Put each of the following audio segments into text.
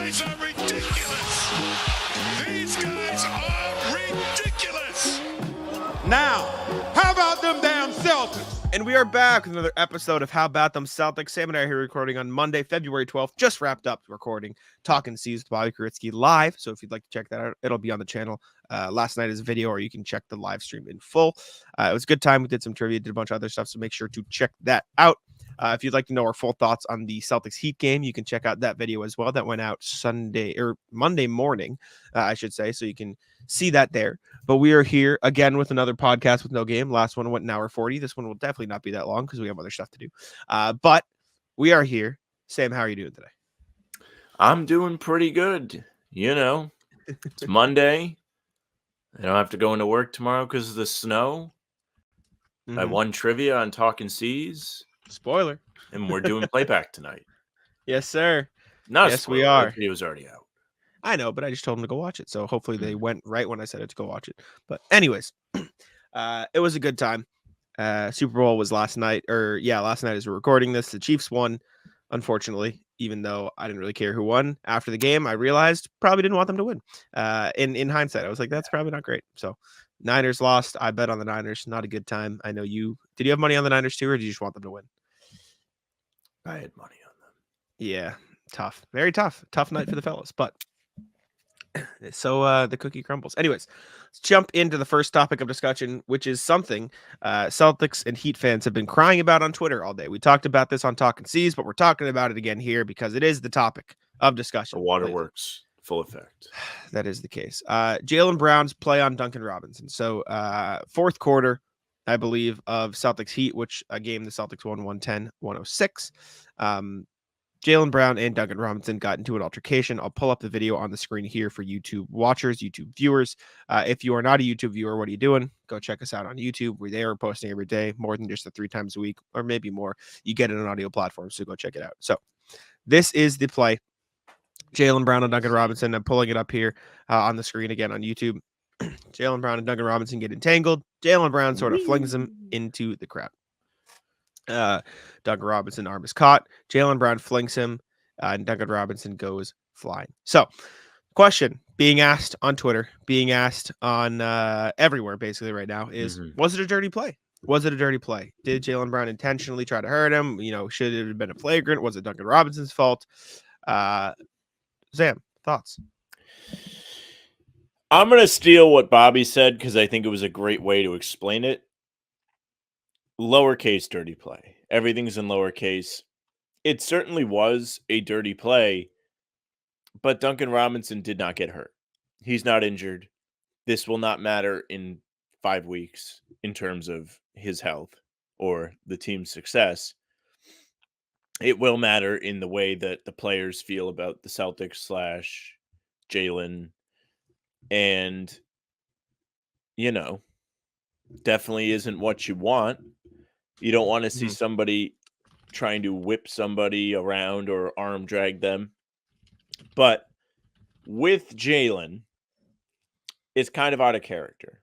guys are ridiculous. These guys are ridiculous. Now, how about them damn Celtics? And we are back with another episode of How About Them Celtics. Sam and I are here recording on Monday, February 12th. Just wrapped up recording Talking C's with Bobby Kuritsky live. So if you'd like to check that out, it'll be on the channel. Last night is a video, or you can check the live stream in full. It was a good time. We did some trivia, did a bunch of other stuff, so make sure to check that out. If you'd like to know our full thoughts on the Celtics Heat game, you can check out that video as well. That went out Monday morning, I should say. So you can see that there. But we are here again with another podcast with no game. Last one went an hour 40. This one will definitely not be that long because we have other stuff to do. But we are here. Sam, how are you doing today? I'm doing pretty good. You know, it's Monday. I don't have to go into work tomorrow because of the snow. I won trivia on Talking C's. Spoiler. And we're doing playback tonight. Yes, sir. Not yes, spoiler. we are. The video was already out. I know, but I just told them to go watch it. So hopefully they went right when I said it to go watch it. But anyways, it was a good time. Super Bowl was last night. Last night as we're recording this. The Chiefs won, unfortunately, even though I didn't really care who won. After the game, I realized probably didn't want them to win. In hindsight, I was like, that's probably not great. So Niners lost. I bet on the Niners. Not a good time. I know you. Did you have money on the Niners too, or did you just want them to win? I had money on them. Yeah, tough. Very tough. Tough night for the fellas. But so the cookie crumbles. Anyways, let's jump into the first topic of discussion, which is something Celtics and Heat fans have been crying about on Twitter all day. We talked about this on Talking C's, but we're talking about it again here because it is the topic of discussion. The waterworks, full effect. That is the case. Jaylen Brown's play on Duncan Robinson. So fourth quarter, I believe, of Celtics Heat, which a game the Celtics won 110-106. Jaylen Brown and Duncan Robinson got into an altercation. I'll pull up the video on the screen here for YouTube watchers, YouTube viewers. If you are not a YouTube viewer, what are you doing? Go check us out on YouTube. We're there posting every day, more than just the 3 times a week, or maybe more. You get it on audio platforms, so go check it out. So this is the play. Jaylen Brown and Duncan Robinson. I'm pulling it up here on the screen again on YouTube. Jaylen Brown and Duncan Robinson get entangled. Jaylen Brown sort of flings him into the crowd. Duncan Robinson arm is caught. Jaylen Brown flings him, and Duncan Robinson goes flying. So, question being asked on Twitter, being asked on everywhere basically right now is, was it a dirty play? Was it a dirty play? Did Jaylen Brown intentionally try to hurt him? You know, should it have been a flagrant? Was it Duncan Robinson's fault? Sam, thoughts? I'm going to steal what Bobby said because I think it was a great way to explain it. Lowercase dirty play. Everything's in lowercase. It certainly was a dirty play, but Duncan Robinson did not get hurt. He's not injured. This will not matter in 5 weeks in terms of his health or the team's success. It will matter in the way that the players feel about the Celtics / Jaylen. And, you know, definitely isn't what you want. You don't want to see somebody trying to whip somebody around or arm drag them. But with Jaylen, it's kind of out of character.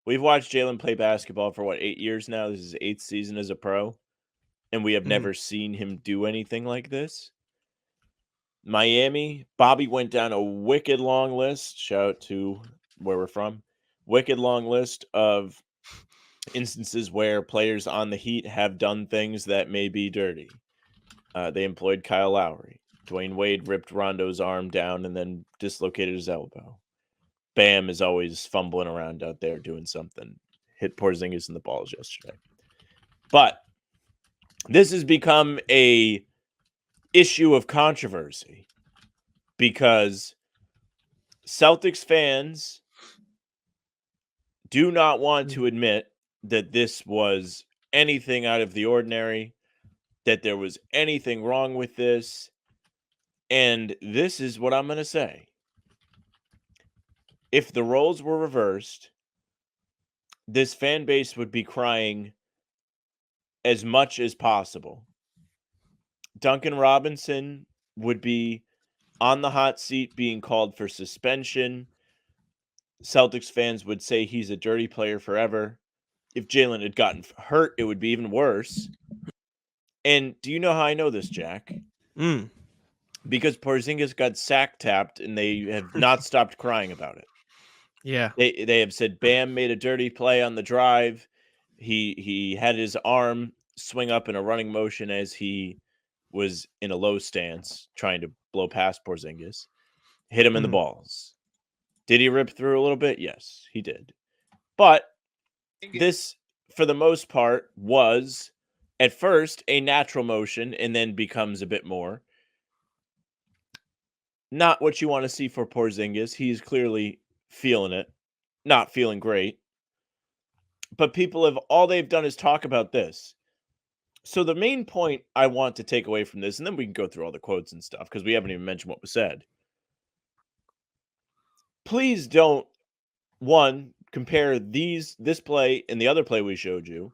We've watched Jaylen play basketball for 8 years now? This is his 8th season as a pro. And we have never seen him do anything like this. Miami, Bobby went down a wicked long list. Shout out to where we're from. Wicked long list of instances where players on the Heat have done things that may be dirty. They employed Kyle Lowry. Dwayne Wade ripped Rondo's arm down and then dislocated his elbow. Bam is always fumbling around out there doing something. Hit Porzingis in the balls yesterday. But this has become a issue of controversy because Celtics fans do not want to admit that this was anything out of the ordinary, that there was anything wrong with this. And this is what I'm going to say. If the roles were reversed, this fan base would be crying as much as possible. Duncan Robinson would be on the hot seat being called for suspension. Celtics fans would say he's a dirty player forever. If Jaylen had gotten hurt, it would be even worse. And do you know how I know this, Jack? because Porzingis got sack tapped and they have not stopped crying about it. Yeah. They have said Bam made a dirty play on the drive. He had his arm swing up in a running motion as he was in a low stance trying to blow past Porzingis. Hit him in the balls. Did he rip through a little bit? Yes, he did. But this, for the most part, was at first a natural motion and then becomes a bit more. Not what you want to see for Porzingis. He's clearly feeling it, not feeling great. But people have, all they've done is talk about this. So the main point I want to take away from this, and then we can go through all the quotes and stuff because we haven't even mentioned what was said. Please don't, one, compare this play and the other play we showed you.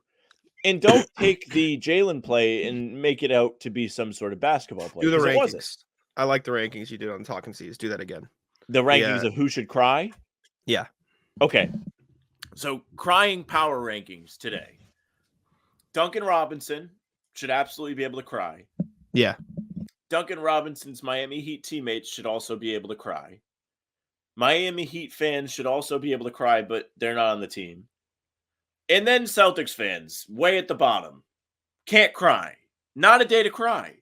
And don't take the Jaylen play and make it out to be some sort of basketball play. Do the 'cause it rankings. wasn't. I like the rankings you did on Talking Seas. Do that again. The rankings of who should cry? Yeah. Okay. So crying power rankings today. Duncan Robinson should absolutely be able to cry. Yeah. Duncan Robinson's Miami Heat teammates should also be able to cry. Miami Heat fans should also be able to cry, but they're not on the team. And then Celtics fans, way at the bottom, can't cry. Not a day to cry.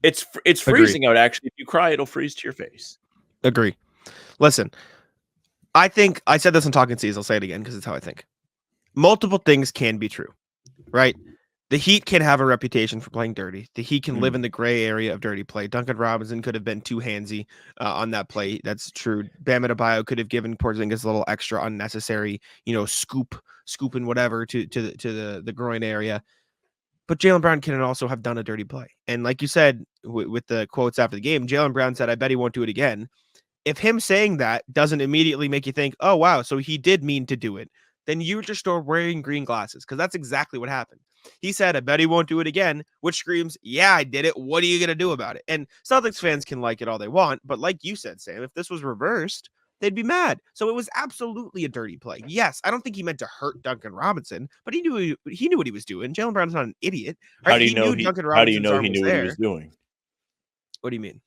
It's freezing out, actually. If you cry, it'll freeze to your face. Agree. Listen, I think I said this on Talking Seas. I'll say it again because it's how I think. Multiple things can be true, right? The Heat can have a reputation for playing dirty. The Heat can live in the gray area of dirty play. Duncan Robinson could have been too handsy on that play. That's true. Bam Adebayo could have given Porzingis a little extra unnecessary, scooping whatever to the groin area. But Jaylen Brown can also have done a dirty play. And like you said, with the quotes after the game, Jaylen Brown said, "I bet he won't do it again." If him saying that doesn't immediately make you think, "Oh, wow, so he did mean to do it," then you just are wearing green glasses because that's exactly what happened. He said, "I bet he won't do it again," which screams, "Yeah, I did it. What are you going to do about it?" And Celtics fans can like it all they want. But like you said, Sam, if this was reversed, they'd be mad. So it was absolutely a dirty play. Yes, I don't think he meant to hurt Duncan Robinson, but he knew what he was doing. Jaylen Brown's not an idiot. Right? How do you know Duncan how do you Robinson's know arm he was knew what he there. was doing? What do you mean?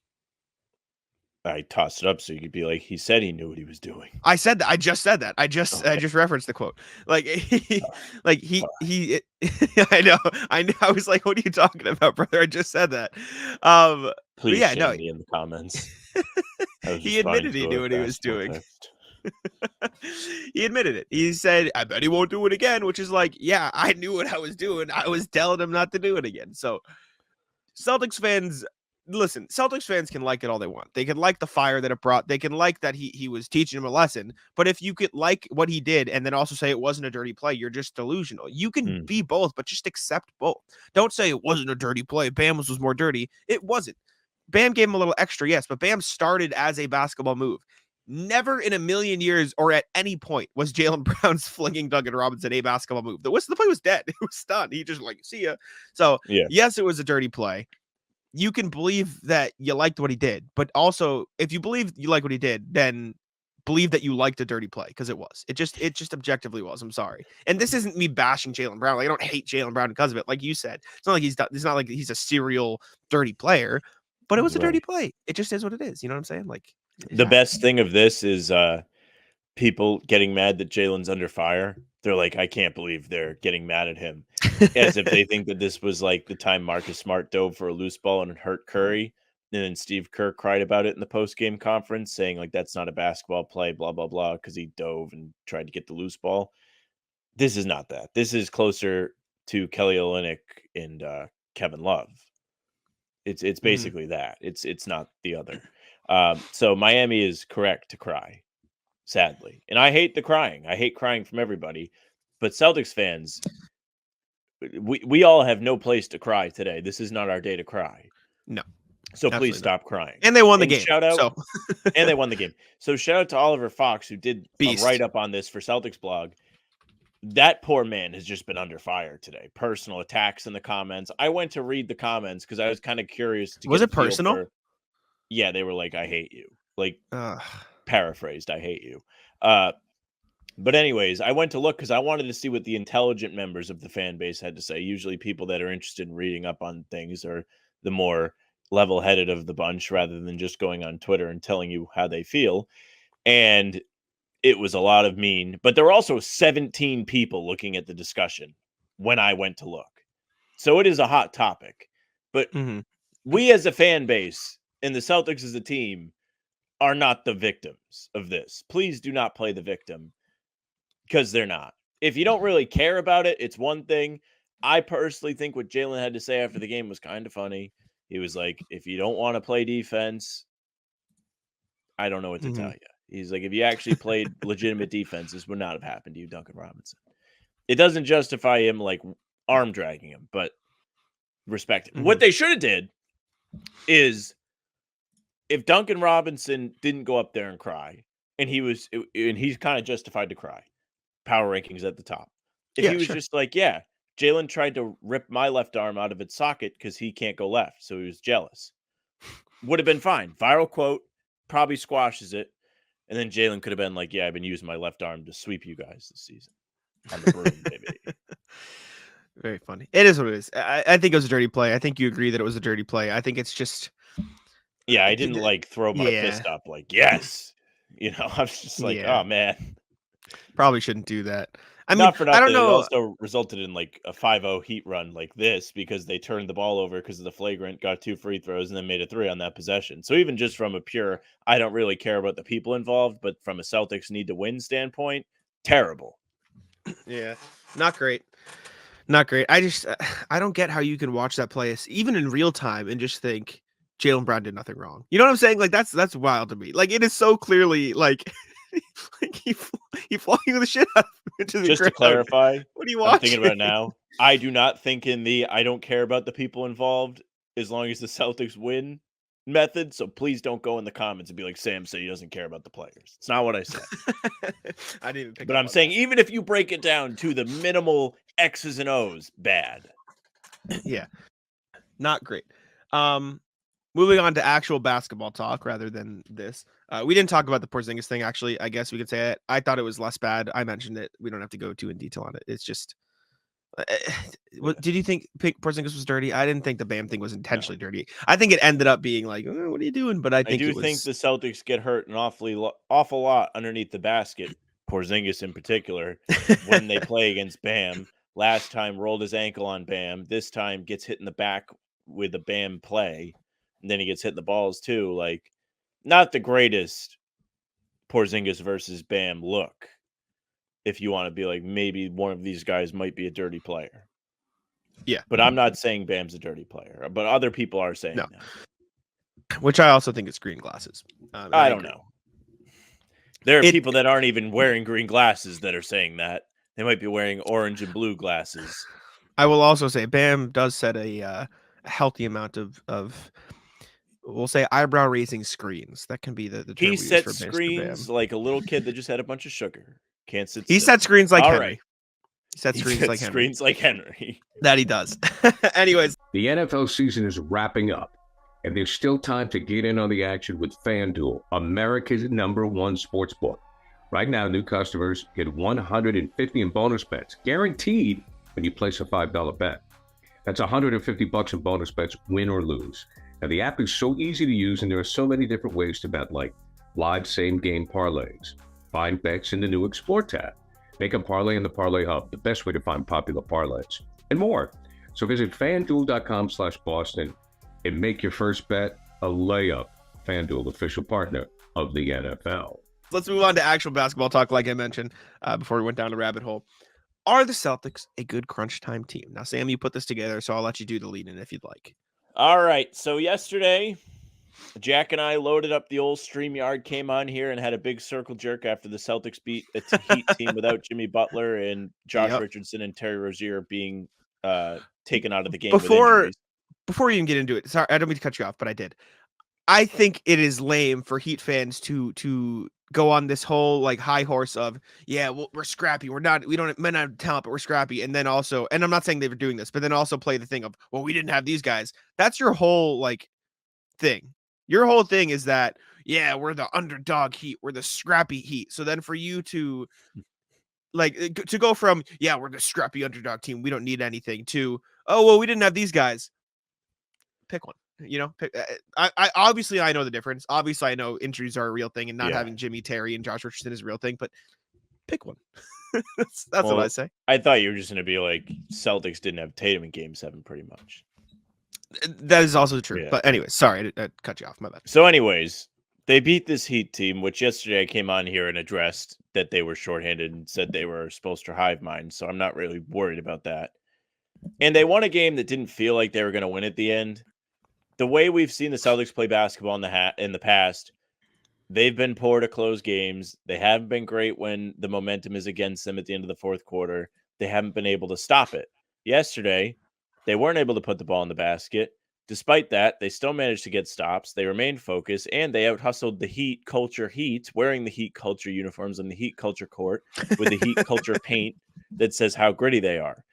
I tossed it up so you could be like, he said he knew what he was doing. I said that. I just said that. I just referenced the quote. I know. I was like, what are you talking about, brother? I just said that. Please yeah, shame me in the comments. He admitted he knew what he was doing. He admitted it. He said, "I bet he won't do it again," which is like, yeah, I knew what I was doing. I was telling him not to do it again. So Celtics fans, listen, Celtics fans can like it all they want. They can like the fire that it brought. They can like that he was teaching him a lesson. But if you could like what he did and then also say it wasn't a dirty play, you're just delusional. You can be both, but just accept both. Don't say it wasn't a dirty play. Bam was more dirty. It wasn't. Bam gave him a little extra, yes, but Bam started as a basketball move. Never in a million years or at any point was Jaylen Brown's flinging Duncan Robinson a basketball move. The play was dead. It was done. He just like, see ya. So, yes, it was a dirty play. You can believe that you liked what he did, but also if you believe you like what he did, then believe that you liked a dirty play because it was. It just objectively was. I'm sorry. And this isn't me bashing Jaylen Brown. Like, I don't hate Jaylen Brown because of it. Like you said, it's not like he's a serial dirty player, but it was a dirty play. It just is what it is. You know what I'm saying? Like, the best thing of this is people getting mad that Jaylen's under fire. They're like, I can't believe they're getting mad at him. As if they think that this was like the time Marcus Smart dove for a loose ball and it hurt Curry. And then Steve Kerr cried about it in the post-game conference, saying like, that's not a basketball play, blah, blah, blah, because he dove and tried to get the loose ball. This is not that. This is closer to Kelly Olynyk and Kevin Love. It's basically that. It's not the other. So Miami is correct to cry, sadly. And I hate the crying. I hate crying from everybody. But Celtics fans, we all have no place to cry today. This is not our day to cry. No. So please stop crying. And they won the game. Shout out. So. And they won the game. So shout out to Oliver Fox, who did a write-up on this for Celtics blog. That poor man has just been under fire today. Personal attacks in the comments. I went to read the comments because I was kind of curious. Was it personal? Yeah, they were like, I hate you. Like, paraphrased, I hate you. But anyways, I went to look because I wanted to see what the intelligent members of the fan base had to say. Usually people that are interested in reading up on things are the more level-headed of the bunch rather than just going on Twitter and telling you how they feel. And it was a lot of mean, but there were also 17 people looking at the discussion when I went to look. So it is a hot topic. But we as a fan base and the Celtics as a team are not the victims of this. Please do not play the victim, because they're not. If you don't really care about it, it's one thing. I personally think what Jaylen had to say after the game was kind of funny. He was like, if you don't want to play defense, I don't know what to tell you. He's like, if you actually played legitimate defense, this would not have happened to you, Duncan Robinson. It doesn't justify him like arm dragging him, but respect it. What they should have did is, if Duncan Robinson didn't go up there and cry, and he's kind of justified to cry, power rankings at the top. If he was just like, yeah, Jaylen tried to rip my left arm out of its socket because he can't go left, so he was jealous, would have been fine. Viral quote, probably squashes it. And then Jaylen could have been like, yeah, I've been using my left arm to sweep you guys this season on the broom, baby. Very funny. It is what it is. I think it was a dirty play. I think you agree that it was a dirty play. I think it's just... Yeah, I didn't like throw my fist up like, yes. You know, I was just like, oh, man. Probably shouldn't do that. I mean, Not for nothing, I don't know. It also resulted in like a 5-0 Heat run like this because they turned the ball over because of the flagrant, got 2 free throws, and then made a 3 on that possession. So even just from a pure, I don't really care about the people involved, but from a Celtics need to win standpoint, terrible. Yeah, not great. Not great. I don't get how you can watch that play even in real time and just think Jaylen Brown did nothing wrong. You know what I'm saying? Like that's wild to me. Like it is so clearly like, like he flung the shit out into the Just ground. To clarify, what are you watching? I'm thinking about now. I do not think in the I don't care about the people involved as long as the Celtics win method. So please don't go in the comments and be like, Sam said he doesn't care about the players. It's not what I said. I didn't even pick but up I'm on saying that. even if you break it down to the minimal X's and O's, bad. Yeah, not great. Moving on to actual basketball talk rather than this. We didn't talk about the Porzingis thing, actually. I guess we could say it. I thought it was less bad. I mentioned it. We don't have to go too in detail on it. It's just... Did you think Porzingis was dirty? I didn't think the Bam thing was intentionally dirty. I think it ended up being like, oh, what are you doing? But I think think the Celtics get hurt an awful lot underneath the basket, Porzingis in particular, when they play against Bam. Last time rolled his ankle on Bam. This time gets hit in the back with a Bam play. And then he gets hit in the balls too. Like, not the greatest Porzingis versus Bam look. If you want to be like, maybe one of these guys might be a dirty player. Yeah. But I'm not saying Bam's a dirty player. But other people are saying that. Which I also think is green glasses. I don't know. There are people that aren't even wearing green glasses that are saying that. They might be wearing orange and blue glasses. I will also say Bam does set a healthy amount of we'll say eyebrow raising screens. That can be the term he we use set for screens Bam. like a little kid that just had a bunch of sugar. Can't sit He still. set screens like All Henry. Right. He set screens like Henry. That he does. Anyways. The NFL season is wrapping up, and there's still time to get in on the action with FanDuel, America's #1 sportsbook. Right now, new customers get $150 in bonus bets, guaranteed when you place a $5 bet. That's $150 in bonus bets, win or lose. Now, the app is so easy to use, and there are so many different ways to bet, like live same-game parlays, find bets in the new Explore tab, make a parlay in the Parlay Hub, the best way to find popular parlays, and more. So visit FanDuel.com/Boston and make your first bet a layup. FanDuel, official partner of the NFL. Let's move on to actual basketball talk, like I mentioned before we went down the rabbit hole. Are the Celtics a good crunch time team? Now, Sam, you put this together, so I'll let you do the lead-in if you'd like. All right. So yesterday, Jack and I loaded up the old StreamYard, came on here and had a big circle jerk after the Celtics beat a Heat team without Jimmy Butler and Josh Richardson and Terry Rozier being taken out of the game. Before you even get into it, sorry, I don't mean to cut you off, but I did. I think it is lame for Heat fans to go on this whole like high horse of, yeah, well, we're scrappy. We might not have talent, but we're scrappy. And then also, and I'm not saying they were doing this, but then also play the thing of, well, we didn't have these guys. That's your whole like thing. Your whole thing is that, yeah, we're the underdog Heat. We're the scrappy Heat. So then for you to like, to go from, yeah, we're the scrappy underdog team, we don't need anything, to, oh, well, we didn't have these guys. Pick one. I obviously I know the difference. Obviously I know injuries are a real thing, and not Yeah. having Jimmy, Terry, and Josh Richardson is a real thing. But pick one. that's what I Well, say. I thought you were just going to be like, Celtics didn't have Tatum in Game 7 pretty much. That is also true. Yeah. But anyway, sorry, I cut you off. My bad. So anyways, they beat this Heat team, which yesterday I came on here and addressed that they were shorthanded and said they were supposed to hive mind. So I'm not really worried about that. And they won a game that didn't feel like they were going to win at the end. The way we've seen the Celtics play basketball in the past, they've been poor to close games. They haven't been great when the momentum is against them at the end of the fourth quarter. They haven't been able to stop it. Yesterday, they weren't able to put the ball in the basket. Despite that, they still managed to get stops. They remained focused, and they out-hustled the Heat culture Heat, wearing the Heat culture uniforms on the Heat culture court with the Heat culture paint that says how gritty they are.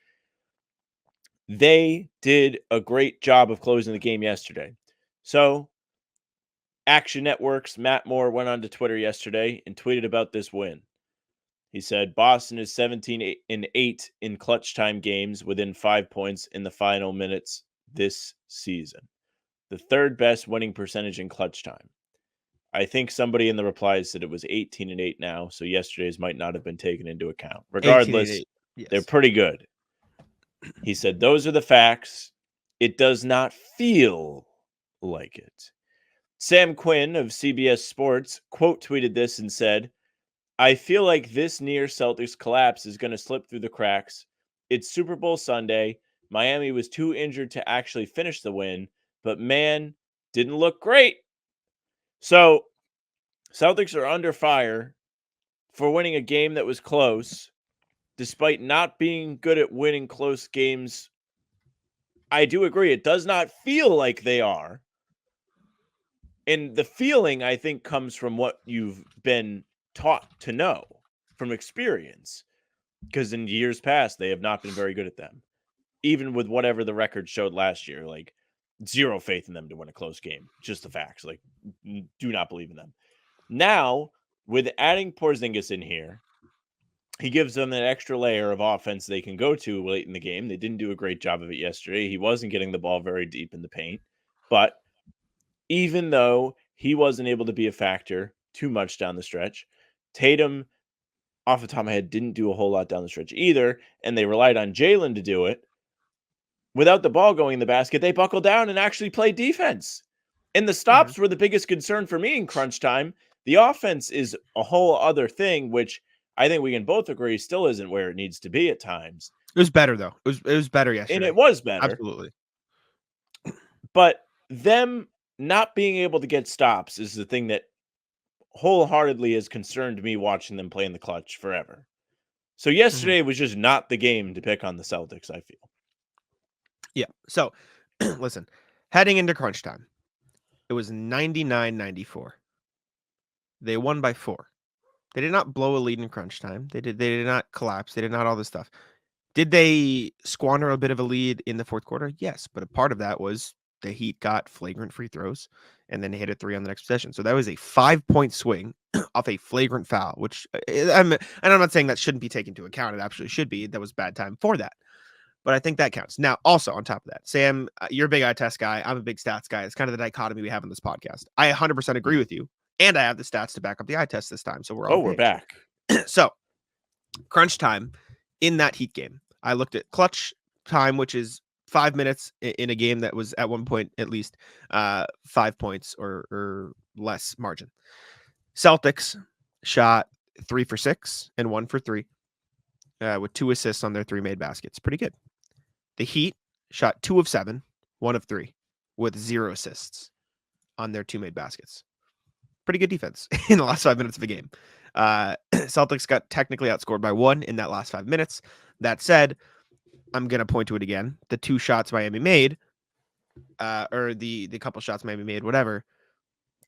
They did a great job of closing the game yesterday. So, Action Network's Matt Moore went on to Twitter yesterday and tweeted about this win. He said, Boston is 17-8 in clutch time games within 5 points in the final minutes this season. The third best winning percentage in clutch time. I think somebody in the replies said it was 18-8 now, so yesterday's might not have been taken into account. Regardless, Yes. they're pretty good. He said, those are the facts. It does not feel like it. Sam Quinn of CBS Sports quote tweeted this and said, I feel like this near Celtics collapse is going to slip through the cracks. It's Super Bowl Sunday. Miami was too injured to actually finish the win, but man, didn't look great. So, Celtics are under fire for winning a game that was close, despite not being good at winning close games. I do agree. It does not feel like they are. And the feeling, I think, comes from what you've been taught to know from experience. Because in years past, they have not been very good at them. Even with whatever the record showed last year, like zero faith in them to win a close game. Just the facts. Like, do not believe in them. Now, with adding Porzingis in here, he gives them an extra layer of offense they can go to late in the game. They didn't do a great job of it yesterday. He wasn't getting the ball very deep in the paint. But even though he wasn't able to be a factor too much down the stretch, Tatum, off the top of my head, didn't do a whole lot down the stretch either, and they relied on Jaylen to do it. Without the ball going in the basket, they buckled down and actually played defense. And the stops were the biggest concern for me in crunch time. The offense is a whole other thing, which I think we can both agree still isn't where it needs to be at times. It was better, though. It was better yesterday. And it was better. Absolutely. But them not being able to get stops is the thing that wholeheartedly has concerned me watching them play in the clutch forever. So yesterday was just not the game to pick on the Celtics, I feel. Yeah. So, listen, heading into crunch time, it was 99-94. They won by 4. They did not blow a lead in crunch time. They did not collapse. They did not all this stuff. Did they squander a bit of a lead in the fourth quarter? Yes, but a part of that was the Heat got flagrant free throws and then hit a 3 on the next possession. So that was a 5-point swing off a flagrant foul, which I'm not saying that shouldn't be taken into account. It absolutely should be. That was bad time for that. But I think that counts. Now, also on top of that, Sam, you're a big eye test guy. I'm a big stats guy. It's kind of the dichotomy we have on this podcast. I 100% agree with you. And I have the stats to back up the eye test this time. So we're back. So crunch time in that Heat game. I looked at clutch time, which is 5 minutes in a game that was at one point at least 5 points or less margin. Celtics shot 3 for 6 and 1 for 3 with 2 assists on their 3 made baskets. Pretty good. The Heat shot 2 of 7, 1 of 3 with 0 assists on their 2 made baskets. Pretty good defense in the last 5 minutes of a game. Celtics got technically outscored by 1 in that last 5 minutes. That said, I'm going to point to it again. The 2 shots Miami made, or the couple shots Miami made, whatever,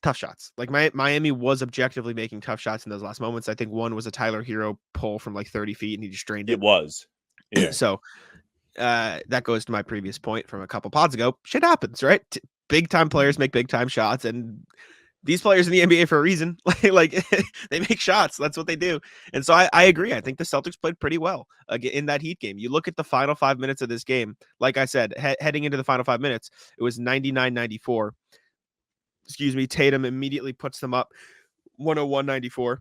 tough shots. Like Miami was objectively making tough shots in those last moments. I think one was a Tyler Hero pull from like 30 feet and he just drained it. It was. Yeah. So that goes to my previous point from a couple pods ago. Shit happens, right? Big time players make big time shots, and these players in the NBA for a reason. Like they make shots. That's what they do. And so I agree. I think the Celtics played pretty well in that Heat game. You look at the final 5 minutes of this game. Like I said, heading into the final 5 minutes, it was 99-94. Excuse me. Tatum immediately puts them up 101-94.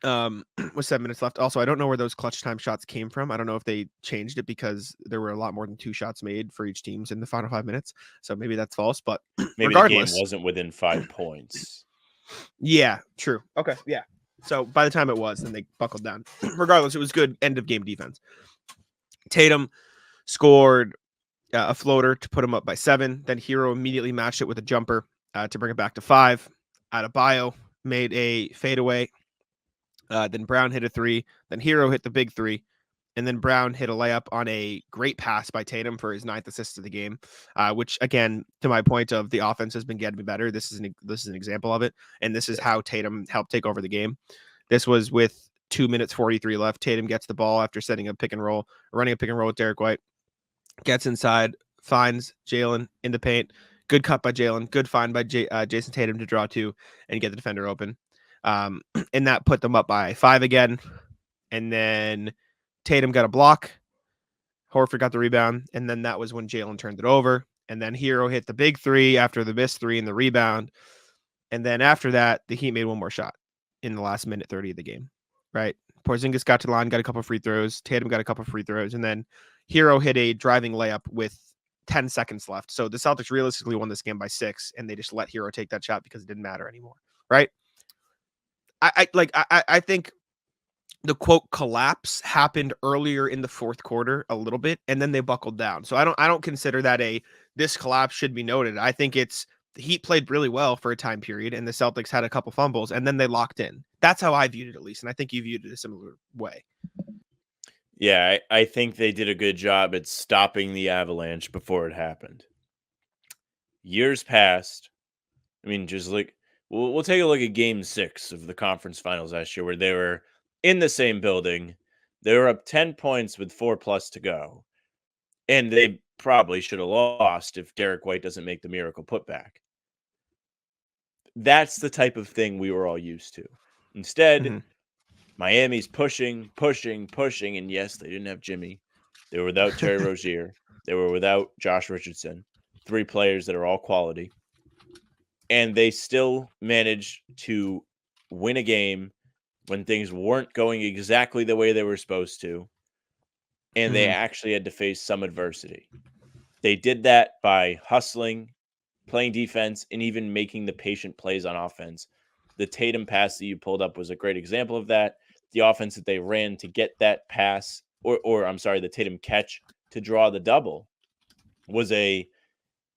With 7 minutes left. Also, I don't know where those clutch time shots came from. I don't know if they changed it because there were a lot more than 2 shots made for each teams in the final 5 minutes. So maybe that's false, but maybe regardless, the game wasn't within 5 points. Yeah, true. Okay, yeah. So by the time it was, then they buckled down. Regardless, it was good end of game defense. Tatum scored a floater to put him up by 7. Then Hero immediately matched it with a jumper to bring it back to 5. Adebayo made a fadeaway. Then Brown hit a 3. Then Hero hit the big 3. And then Brown hit a layup on a great pass by Tatum for his 9th assist of the game, which, again, to my point of the offense has been getting better. This is an example of it. And this is how Tatum helped take over the game. This was with 2 minutes 43 left. Tatum gets the ball after running a pick and roll with Derek White. Gets inside, finds Jaylen in the paint. Good cut by Jaylen. Good find by Jason Tatum to draw 2 and get the defender open. And that put them up by 5 again. And then Tatum got a block. Horford got the rebound. And then that was when Jaylen turned it over. And then Hero hit the big 3 after the missed 3 and the rebound. And then after that, the Heat made one more shot in the last minute 30 of the game, right? Porzingis got to the line, got a couple of free throws. Tatum got a couple of free throws. And then Hero hit a driving layup with 10 seconds left. So the Celtics realistically won this game by 6, and they just let Hero take that shot because it didn't matter anymore, right? I think the quote collapse happened earlier in the fourth quarter a little bit, and then they buckled down. So I don't consider that this collapse should be noted. I think it's the Heat played really well for a time period, and the Celtics had a couple fumbles, and then they locked in. That's how I viewed it, at least, and I think you viewed it a similar way. Yeah, I think they did a good job at stopping the avalanche before it happened. Years passed. I mean, just like we'll take a look at Game 6 of the conference finals last year, where they were in the same building. They were up 10 points with 4+ to go, and they probably should have lost if Derek White doesn't make the miracle putback. That's the type of thing we were all used to. Instead, Miami's pushing, and yes, they didn't have Jimmy. They were without Terry Rozier. They were without Josh Richardson. 3 players that are all quality. And they still managed to win a game when things weren't going exactly the way they were supposed to. And they actually had to face some adversity. They did that by hustling, playing defense, and even making the patient plays on offense. The Tatum pass that you pulled up was a great example of that. The offense that they ran to get that pass, the Tatum catch to draw the double was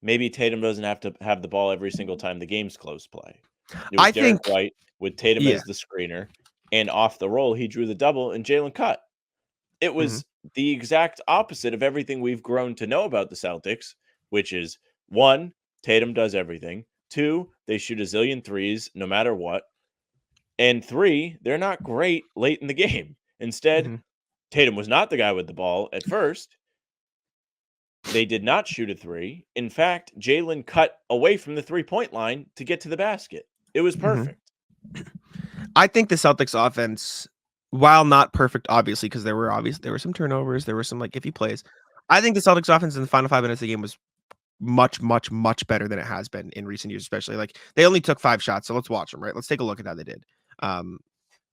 maybe Tatum doesn't have to have the ball every single time the game's close play. It was Derek White with Tatum as the screener, and off the roll, he drew the double, and Jaylen cut. It was the exact opposite of everything we've grown to know about the Celtics, which is 1, Tatum does everything. 2, they shoot a zillion threes no matter what. And 3, they're not great late in the game. Instead, Tatum was not the guy with the ball at first. They did not shoot a 3. In fact, Jaylen cut away from the 3-point line to get to the basket. It was perfect. I think the Celtics offense, while not perfect, obviously, because there were some turnovers, there were some iffy plays. I think the Celtics offense in the final 5 minutes of the game was much, much, much better than it has been in recent years, especially. They only took 5 shots, so let's watch them, right? Let's take a look at how they did.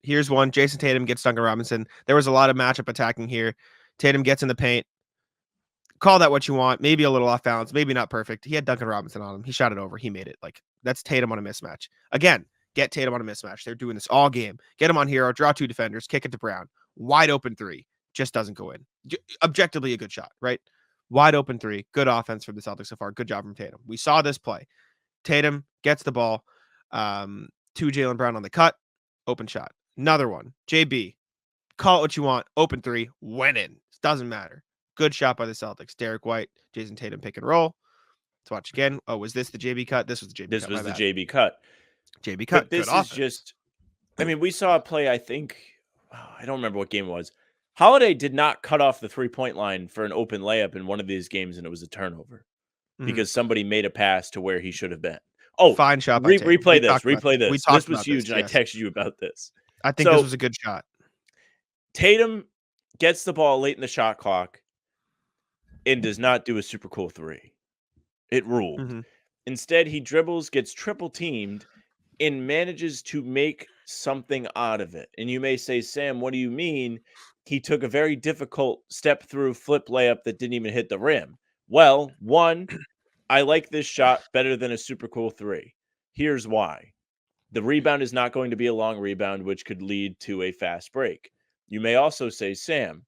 Here's one. Jason Tatum gets Duncan Robinson. There was a lot of matchup attacking here. Tatum gets in the paint. Call that what you want. Maybe a little off balance. Maybe not perfect. He had Duncan Robinson on him. He shot it over. He made it. That's Tatum on a mismatch. Again, get Tatum on a mismatch. They're doing this all game. Get him on Hero. Draw 2 defenders. Kick it to Brown. Wide open 3. Just doesn't go in. Objectively a good shot, right? Wide open 3. Good offense from the Celtics so far. Good job from Tatum. We saw this play. Tatum gets the ball to Jaylen Brown on the cut. Open shot. Another one. JB. Call it what you want. Open 3. Went in. Doesn't matter. Good shot by the Celtics. Derek White, Jason Tatum pick and roll. Let's watch again. Oh, was this the JB cut? This was the JB cut. This was the JB cut. JB cut. But this is just, we saw a play, I think, I don't remember what game it was. Holiday did not cut off the 3-point line for an open layup in one of these games, and it was a turnover because somebody made a pass to where he should have been. Oh, fine shot by Tatum. replay this. Replay this. We This talked was about huge, this, and yes. I texted you about this. I think this was a good shot. Tatum gets the ball late in the shot clock and does not do a super cool 3. It ruled. Mhm. Instead, he dribbles, gets triple teamed, and manages to make something out of it. And you may say, Sam, what do you mean? He took a very difficult step through flip layup that didn't even hit the rim. Well, one, I like this shot better than a super cool 3. Here's why. The rebound is not going to be a long rebound, which could lead to a fast break. You may also say, Sam,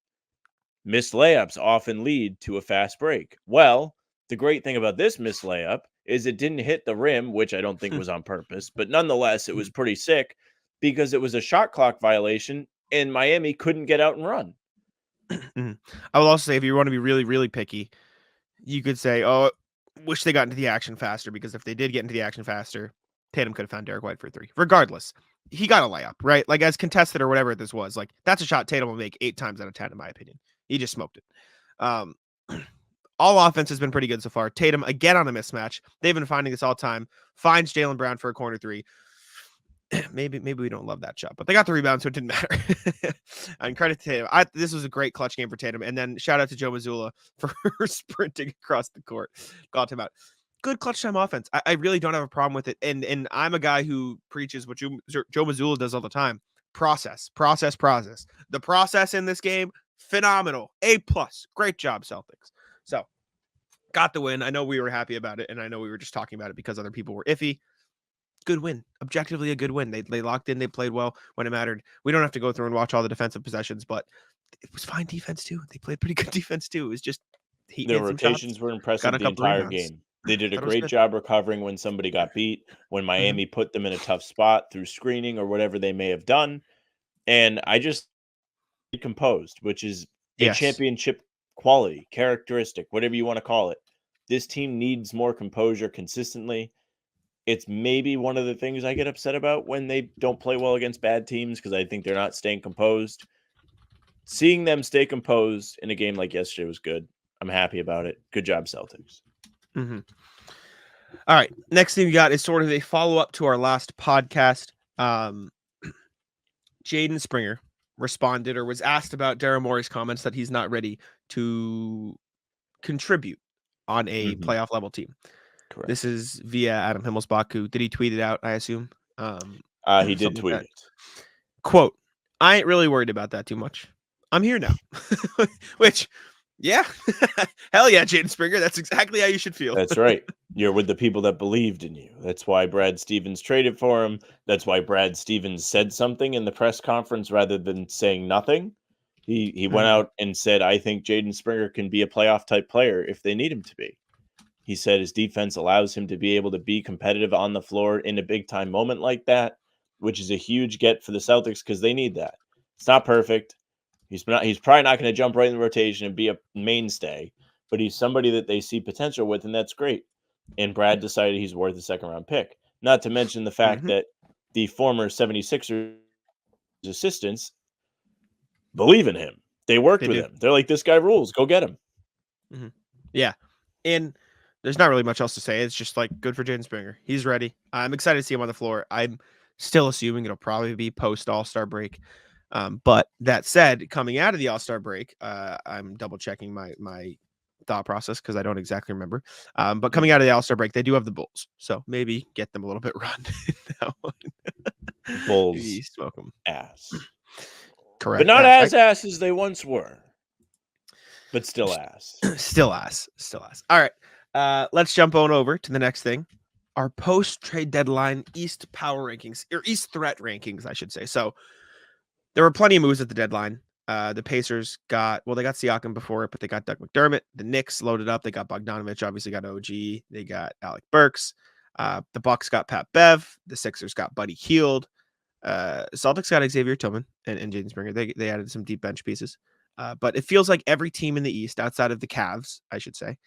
missed layups often lead to a fast break. Well, the great thing about this missed layup is it didn't hit the rim, which I don't think was on purpose, but nonetheless, it was pretty sick because it was a shot clock violation and Miami couldn't get out and run. Mhm. I will also say, if you want to be really, really picky, you could say, oh, wish they got into the action faster, because if they did get into the action faster, Tatum could have found Derek White for 3. Regardless, he got a layup, right? Like, as contested or whatever this was, like, that's a shot Tatum will make 8 times out of 10, in my opinion. He just smoked it. All offense has been pretty good so far. Tatum, again, on a mismatch. They've been finding this all time. Finds Jaylen Brown for a corner 3. Maybe we don't love that shot, but they got the rebound, so it didn't matter. And credit to Tatum. This was a great clutch game for Tatum. And then shout out to Joe Mazzulla for sprinting across the court. Got him out. Good clutch time offense. I really don't have a problem with it. And I'm a guy who preaches what Joe Mazzulla does all the time. Process. The process in this game, phenomenal. A+. Great job, Celtics. So, got the win. I know we were happy about it, and I know we were just talking about it because other people were iffy. Good win. Objectively a good win. They locked in. They played well when it mattered. We don't have to go through and watch all the defensive possessions, but it was fine defense too. They played pretty good defense too. It was just their rotations were impressive the entire game. They did a great job recovering when somebody got beat, when Miami put them in a tough spot through screening or whatever they may have done. And I just composed, which is a championship quality, characteristic, whatever you want to call it. This team needs more composure consistently. It's maybe one of the things I get upset about when they don't play well against bad teams, because I think they're not staying composed. Seeing them stay composed in a game like yesterday was good. I'm happy about it. Good job, Celtics. Mm-hmm. All right. Next thing we got is sort of a follow-up to our last podcast. Jaden Springer responded or was asked about Daryl Morey's comments that he's not ready to contribute on a playoff level team. Correct. This is via Adam Himmelsbach. Did he tweet it out, I assume? He did tweet it. Quote, I ain't really worried about that too much. I'm here now. Which, yeah. Hell yeah, Jaden Springer. That's exactly how you should feel. That's right. You're with the people that believed in you. That's why Brad Stevens traded for him. That's why Brad Stevens said something in the press conference rather than saying nothing. He went out and said, I think Jaden Springer can be a playoff type player if they need him to be. He said his defense allows him to be able to be competitive on the floor in a big time moment like that, which is a huge get for the Celtics because they need that. It's not perfect. He's probably not going to jump right in the rotation and be a mainstay, but he's somebody that they see potential with, and that's great. And Brad decided he's worth a second-round pick. Not to mention the fact that the former 76ers assistants believe in him. They worked with him. They're like, this guy rules. Go get him. Yeah. And there's not really much else to say. It's just like good for Jaden Springer. He's ready. I'm excited to see him on the floor. I'm still assuming it'll probably be post All-Star break. But that said, coming out of the All-Star break, I'm double checking my thought process because I don't exactly remember. But coming out of the All-Star break, they do have the Bulls. So maybe get them a little bit run. Bulls smoke them. Ass. Correct. But not as ass as they once were. But still ass. Still ass. All right. Let's jump on over to the next thing. Our post-trade deadline East power rankings, or East threat rankings, I should say. So there were plenty of moves at the deadline. The Pacers got Siakam before it, but they got Doug McDermott. The Knicks loaded up. They got Bogdanovich, obviously got OG. They got Alec Burks. The Bucks got Pat Bev. The Sixers got Buddy Hield. Celtics got Xavier Tillman and Jaden Springer. They added some deep bench pieces. But it feels like every team in the East, outside of the Cavs, I should say,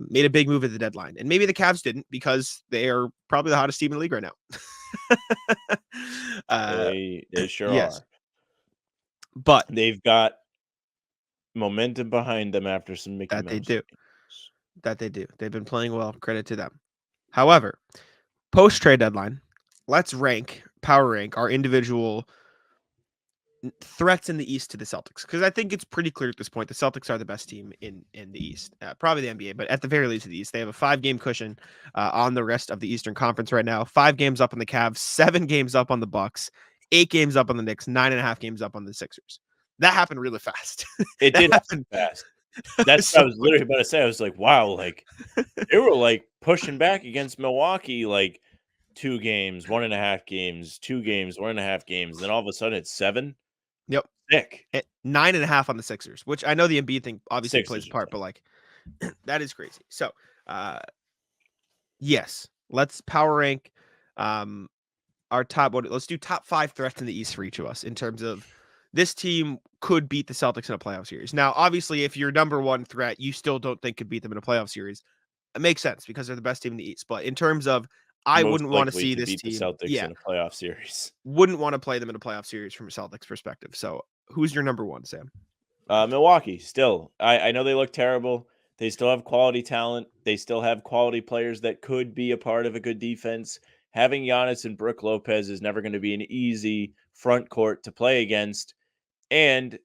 made a big move at the deadline. And maybe the Cavs didn't because they are probably the hottest team in the league right now. They sure are. But they've got momentum behind them after some Mickey Mouse. That they do. They've been playing well. Credit to them. However, post trade deadline, let's power rank our individual threats in the East to the Celtics, because I think it's pretty clear at this point the Celtics are the best team in the East, probably the NBA, but at the very least the East. They have a 5-game cushion on the rest of the Eastern Conference right now. 5 games up on the Cavs, 7 games up on the Bucks, 8 games up on the Knicks, 9.5 games up on the Sixers. That happened really fast. It did happen fast. That's what I was literally about to say. I was like, wow, like they were like pushing back against Milwaukee, like 2 games, 1.5 games, 2 games, 1.5 games. Then all of a sudden it's 7. Yep. Sick. 9.5 on the Sixers, which I know the Embiid thing obviously Sixers plays a part, but like that is crazy. So, yes, let's power rank our top. Let's do top 5 threats in the East for each of us in terms of this team could beat the Celtics in a playoff series. Now, obviously, if your number 1 threat you still don't think could beat them in a playoff series, it makes sense because they're the best team in the East. But in terms of I Most wouldn't want to likely see to this beat team the Celtics in a playoff series. wouldn't want to play them in a playoff series from a Celtics perspective. So, who's your number 1, Sam? Milwaukee, still. I know they look terrible. They still have quality talent. They still have quality players that could be a part of a good defense. Having Giannis and Brook Lopez is never going to be an easy front court to play against. And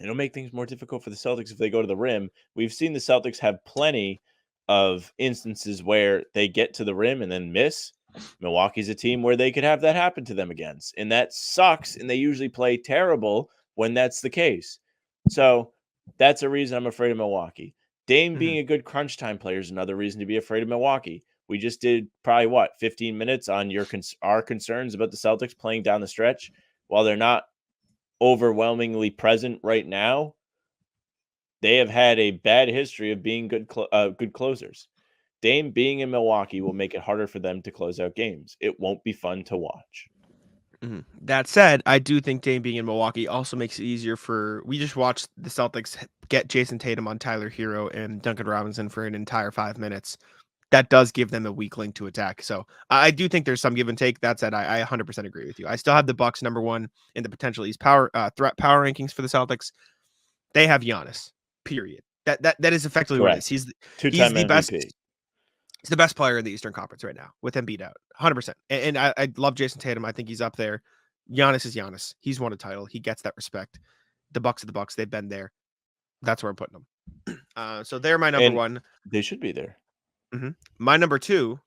it'll make things more difficult for the Celtics if they go to the rim. We've seen the Celtics have plenty of instances where they get to the rim and then miss. Milwaukee's a team where they could have that happen to them against. And that sucks. And they usually play terrible when that's the case. So that's a reason I'm afraid of Milwaukee. Dame being a good crunch time player is another reason to be afraid of Milwaukee. We just did probably 15 minutes on our concerns about the Celtics playing down the stretch. While they're not overwhelmingly present right now, they have had a bad history of being good closers. Dame being in Milwaukee will make it harder for them to close out games. It won't be fun to watch. Mm-hmm. That said, I do think Dame being in Milwaukee also makes it easier we just watched the Celtics get Jason Tatum on Tyler Hero and Duncan Robinson for an entire 5 minutes. That does give them a weak link to attack. So I do think there's some give and take. That said, I 100% agree with you. I still have the Bucks number 1 in the potential East threat power rankings for the Celtics. They have Giannis, period. That is effectively Correct. what it is. He's Two-time the MVP. best. He's the best player in the Eastern Conference right now with Embiid out, 100%. And I love Jason Tatum. I think he's up there. Giannis is Giannis. He's won a title. He gets that respect. The Bucks are the Bucks. They've been there. That's where I'm putting them. So they're my number 1. They should be there. Mm-hmm. My number 2,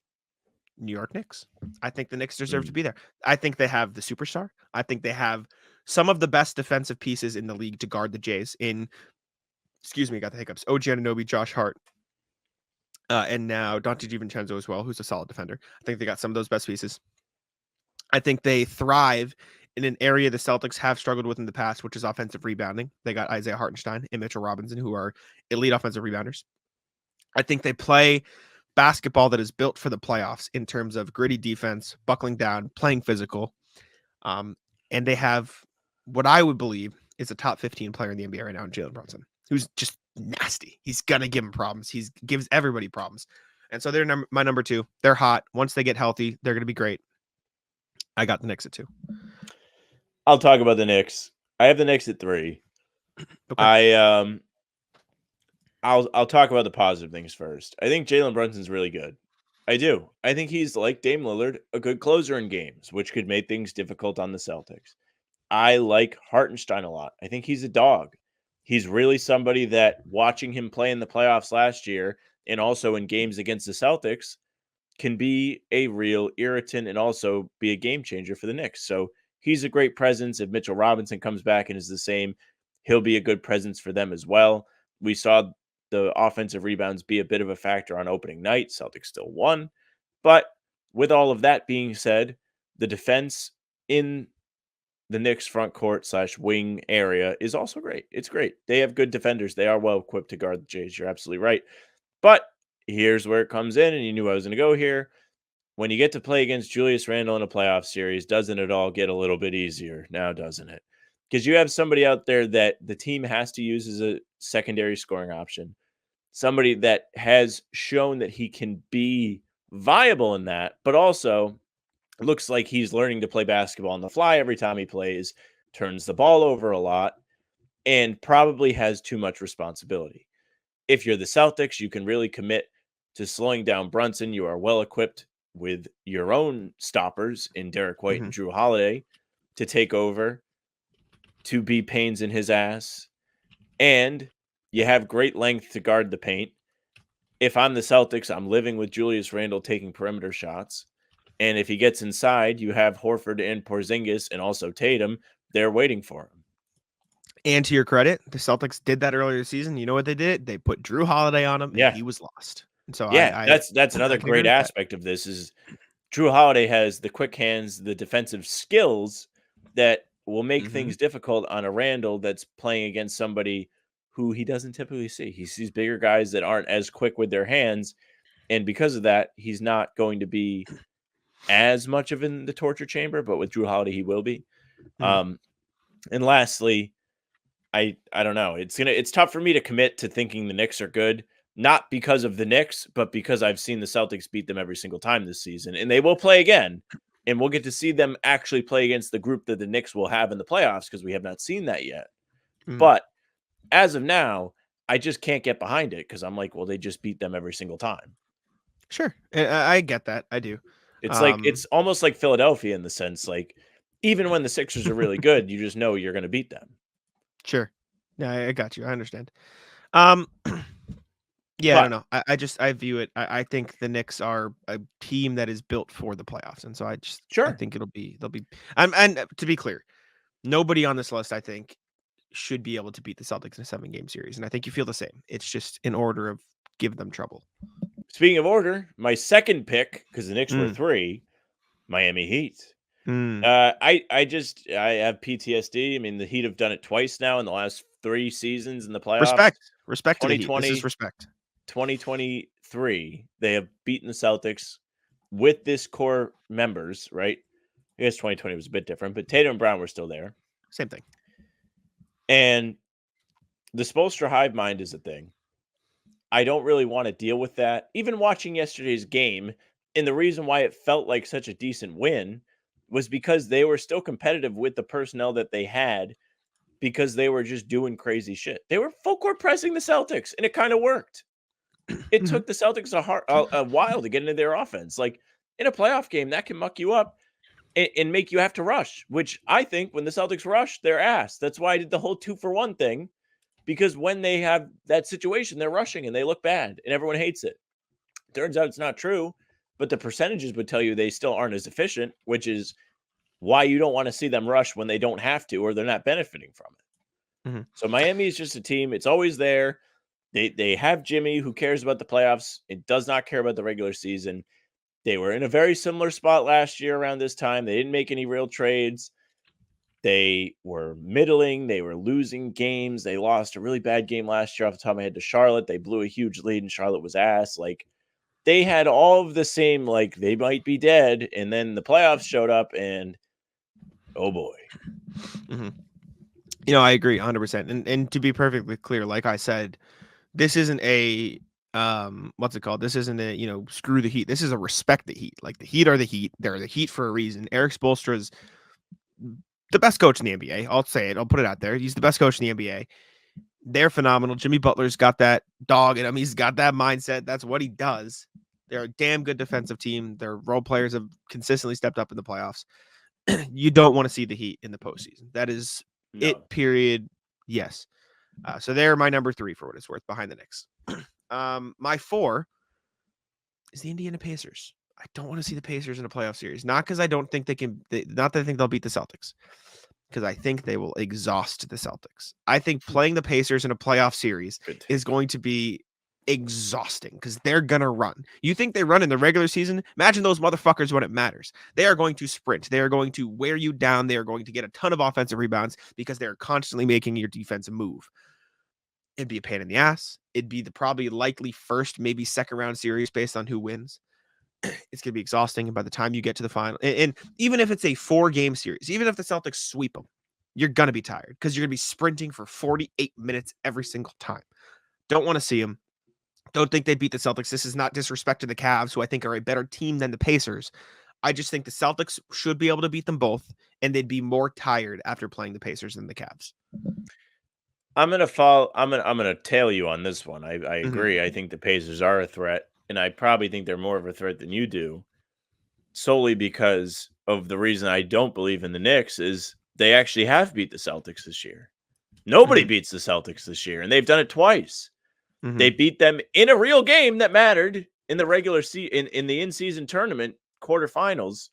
New York Knicks. I think the Knicks deserve to be there. I think they have the superstar. I think they have some of the best defensive pieces in the league to guard the Jays. Got the hiccups. OG Anunoby, Josh Hart. And now Dante DiVincenzo as well, who's a solid defender. I think they got some of those best pieces. I think they thrive in an area the Celtics have struggled with in the past, which is offensive rebounding. They got Isaiah Hartenstein and Mitchell Robinson, who are elite offensive rebounders. I think they play basketball that is built for the playoffs in terms of gritty defense, buckling down, playing physical. And they have what I would believe is a top 15 player in the NBA right now, Jaylen Brunson, who's just nasty. He's going to give him problems. He gives everybody problems. And so they're my number 2. They're hot. Once they get healthy, they're going to be great. I got the Knicks at 2. I'll talk about the Knicks. I have the Knicks at 3. Okay. I'll talk about the positive things first. I think Jalen Brunson's really good. I do. I think he's, like Dame Lillard, a good closer in games, which could make things difficult on the Celtics. I like Hartenstein a lot. I think he's a dog. He's really somebody that, watching him play in the playoffs last year and also in games against the Celtics, can be a real irritant and also be a game changer for the Knicks. So he's a great presence. If Mitchell Robinson comes back and is the same, he'll be a good presence for them as well. We saw the offensive rebounds be a bit of a factor on opening night. Celtics still won. But with all of that being said, the defense in the Knicks front court / wing area is also great. It's great. They have good defenders. They are well equipped to guard the Jays. You're absolutely right. But here's where it comes in, and you knew I was going to go here. When you get to play against Julius Randle in a playoff series, doesn't it all get a little bit easier now, doesn't it? Because you have somebody out there that the team has to use as a secondary scoring option, somebody that has shown that he can be viable in that, but also looks like he's learning to play basketball on the fly every time he plays, turns the ball over a lot, and probably has too much responsibility. If you're the Celtics, you can really commit to slowing down Brunson. You are well equipped with your own stoppers in Derek White and Mhm. Drew Holiday to take over, to be pains in his ass, and you have great length to guard the paint. If I'm the Celtics, I'm living with Julius Randle taking perimeter shots. And if he gets inside, you have Horford and Porzingis and also Tatum. They're waiting for him. And to your credit, the Celtics did that earlier this season. You know what they did? They put Drew Holiday on him, and Yeah. he was lost. And so Yeah, I that's another I can agree great with that. aspect of this is Drew Holiday has the quick hands, the defensive skills that will make Mhm. things difficult on a Randall that's playing against somebody who he doesn't typically see. He sees bigger guys that aren't as quick with their hands, and because of that, he's not going to be as much of in the torture chamber, but with Drew Holiday, he will be. Mhm. And lastly, I don't know. It's tough for me to commit to thinking the Knicks are good, not because of the Knicks, but because I've seen the Celtics beat them every single time this season, and they will play again, and we'll get to see them actually play against the group that the Knicks will have in the playoffs because we have not seen that yet. Mhm. But as of now, I just can't get behind it because I'm like, well, they just beat them every single time. Sure. I get that. I do. It's almost like Philadelphia in the sense, like, even when the Sixers are really good, you just know you're going to beat them. Sure. Yeah, I got you. I understand. Um, yeah, I don't But know. I view it. I think the Knicks are a team that is built for the playoffs, and so I sure, think they'll be. And to be clear, nobody on this list I think should be able to beat the Celtics in a 7-game series, and I think you feel the same. It's just in order of give them trouble. speaking of order, my second pick, because the Knicks were Mm, 3, Miami Heat. mm. I have PTSD. I mean, the Heat have done it twice now in the last 3 seasons in the playoffs. Respect to the Heat. This is 2020, respect. 2023, they have beaten the Celtics with this core members, right? I guess 2020 was a bit different, but Tatum and Brown were still there. Same thing. And the Spoelstra hive mind is a thing. I don't really want to deal with that. Even watching yesterday's game, and the reason why it felt like such a decent win was because they were still competitive with the personnel that they had because they were just doing crazy shit. They were full court pressing the Celtics, and it kind of worked. It Mhm. took the Celtics a while to get into their offense. Like, in a playoff game, that can muck you up and make you have to rush, which I think when the Celtics rush, they're ass. That's why I did the whole 2-for-1 thing, because when they have that situation, they're rushing and they look bad and everyone hates it. Turns out it's not true, but the percentages would tell you they still aren't as efficient, which is why you don't want to see them rush when they don't have to or they're not benefiting from it. Mhm. So Miami is just a team. It's always there. They have Jimmy, who cares about the playoffs. It does not care about the regular season. They were in a very similar spot last year around this time. They didn't make any real trades. They were middling. They were losing games. They lost a really bad game last year off the top of my head to Charlotte. They blew a huge lead and Charlotte was ass. Like, they had all of the same, like, they might be dead. And then the playoffs showed up and oh boy. Mhm. You know, I agree 100%. And to be perfectly clear, like I said, this isn't a what's it called? This isn't a, screw the Heat. This is a respect the Heat. Like the Heat are the Heat. They're the Heat for a reason. Eric Spoelstra is the best coach in the NBA. I'll say it. I'll put it out there. He's the best coach in the NBA. They're phenomenal. Jimmy Butler's got that dog in him. He's got that mindset. That's what he does. They're a damn good defensive team. Their role players have consistently stepped up in the playoffs. You don't want to see the Heat in the postseason. That is No. it, period. Yes. So they're my number 3 for what it's worth behind the Knicks. My 4 is the Indiana Pacers. I don't want to see the Pacers in a playoff series. Not because I don't think not that I think they'll beat the Celtics, because I think they will exhaust the Celtics. I think playing the Pacers in a playoff series Good. is going to be exhausting because they're going to run. You think they run in the regular season? Imagine those motherfuckers when it matters. They are going to sprint. They are going to wear you down. They are going to get a ton of offensive rebounds because they're constantly making your defense move. It'd be a pain in the ass. It'd be the probably likely first, maybe second round series based on who wins. It's going to be exhausting. And by the time you get to the final, and even if it's a 4-game series, even if the Celtics sweep them, you're going to be tired because you're going to be sprinting for 48 minutes every single time. Don't want to see them. Don't think they'd beat the Celtics. This is not disrespect to the Cavs, who I think are a better team than the Pacers. I just think the Celtics should be able to beat them both, and they'd be more tired after playing the Pacers than the Cavs. I'm gonna tail you on this one. I Mhm. agree. I think the Pacers are a threat, and I probably think they're more of a threat than you do. solely because of the reason I don't believe in the Knicks is they actually have beat the Celtics this year. Nobody beats the Celtics this year, and they've done it twice. They beat them in a real game that mattered in the regular season, in the in-season tournament quarterfinals.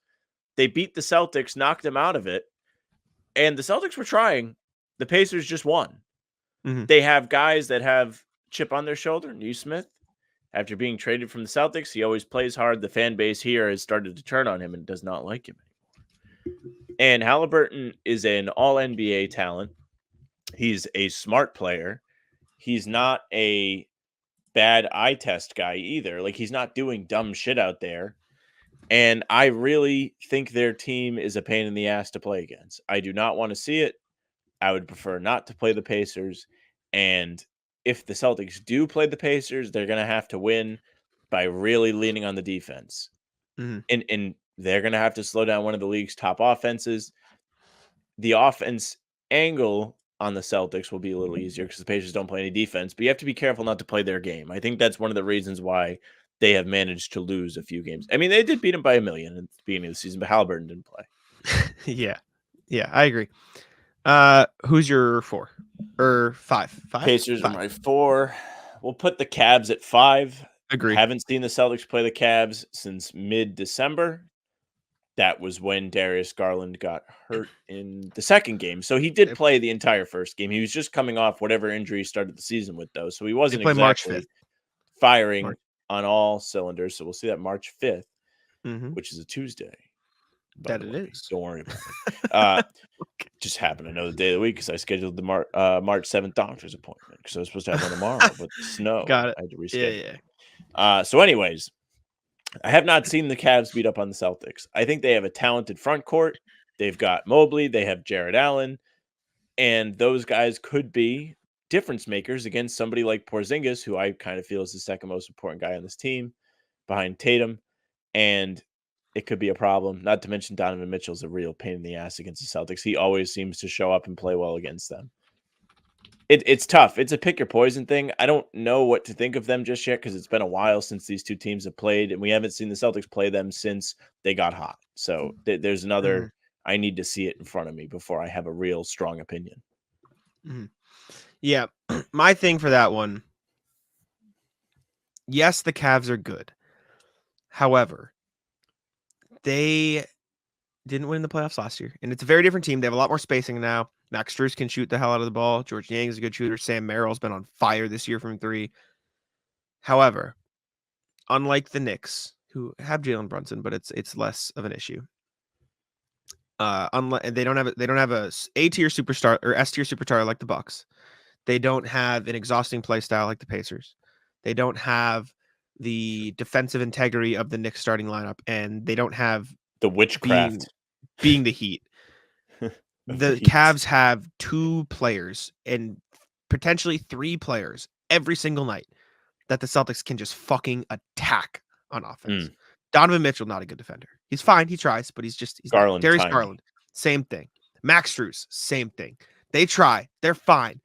They beat the Celtics, knocked them out of it, and the Celtics were trying. The Pacers just won. They have guys that have chip on their shoulder. Nesmith, after being traded from the Celtics, he always plays hard. The fan base here has started to turn on him and does not like him anymore. And Halliburton is an all-NBA talent. He's a smart player. He's not a bad eye test guy either. Like, he's not doing dumb shit out there. And I really think their team is a pain in the ass to play against. I do not want to see it. I would prefer not to play the Pacers. And if the Celtics do play the Pacers, they're going to have to win by really leaning on the defense. And they're going to have to slow down one of the league's top offenses. The offense angle on the Celtics will be a little easier because the Pacers don't play any defense, but you have to be careful not to play their game. I think that's one of the reasons why they have managed to lose a few games. I mean, they did beat them by 1 million at the beginning of the season, but Halliburton didn't play. Yeah, I agree. Who's your 4 or 5? Pacers are my 4. We'll put the Cavs at 5. Agree. Haven't seen the Celtics play the Cavs since mid-December. That was when Darius Garland got hurt in the second game. So he did play the entire first game. He was just coming off whatever injury he started the season with, though. So he wasn't exactly March 5th. firing on all cylinders. So we'll see that March 5th, which is a Tuesday. That it is. Don't worry about it. Just happened to know the day of the week because I scheduled the March 7th doctor's appointment because I was supposed to have one tomorrow, but the snow. Got it. I had to reschedule. Yeah. So anyways, I have not seen the Cavs beat up on the Celtics. I think they have a talented front court. They've got Mobley. They have Jared Allen. And those guys could be difference makers against somebody like Porzingis, who I kind of feel is the second most important guy on this team behind Tatum. And it could be a problem. Not to mention Donovan Mitchell's a real pain in the ass against the Celtics. He always seems to show up and play well against them. It's tough. It's a pick your poison thing. I don't know what to think of them just yet because it's been a while since these two teams have played, and we haven't seen the Celtics play them since they got hot. So there's another. I need to see it in front of me before I have a real strong opinion. Yeah, my thing for that one. Yes, the Cavs are good. However, they didn't win the playoffs last year, and it's a very different team. They have a lot more spacing now. Max Strus can shoot the hell out of the ball. George Niang is a good shooter. Sam Merrill's been on fire this year from 3. However, unlike the Knicks, who have Jalen Brunson, but it's less of an issue. They don't have a A-tier superstar or S-tier superstar like the Bucks. They don't have an exhausting play style like the Pacers. They don't have the defensive integrity of the Knicks starting lineup, and they don't have the witchcraft being the Heat. The Cavs have 2 players and potentially 3 players every single night that the Celtics can just fucking attack on offense. Donovan Mitchell, not a good defender. He's fine. He tries, but he's Garland. Darius Garland, same thing. Max Strus, same thing. They try. They're fine.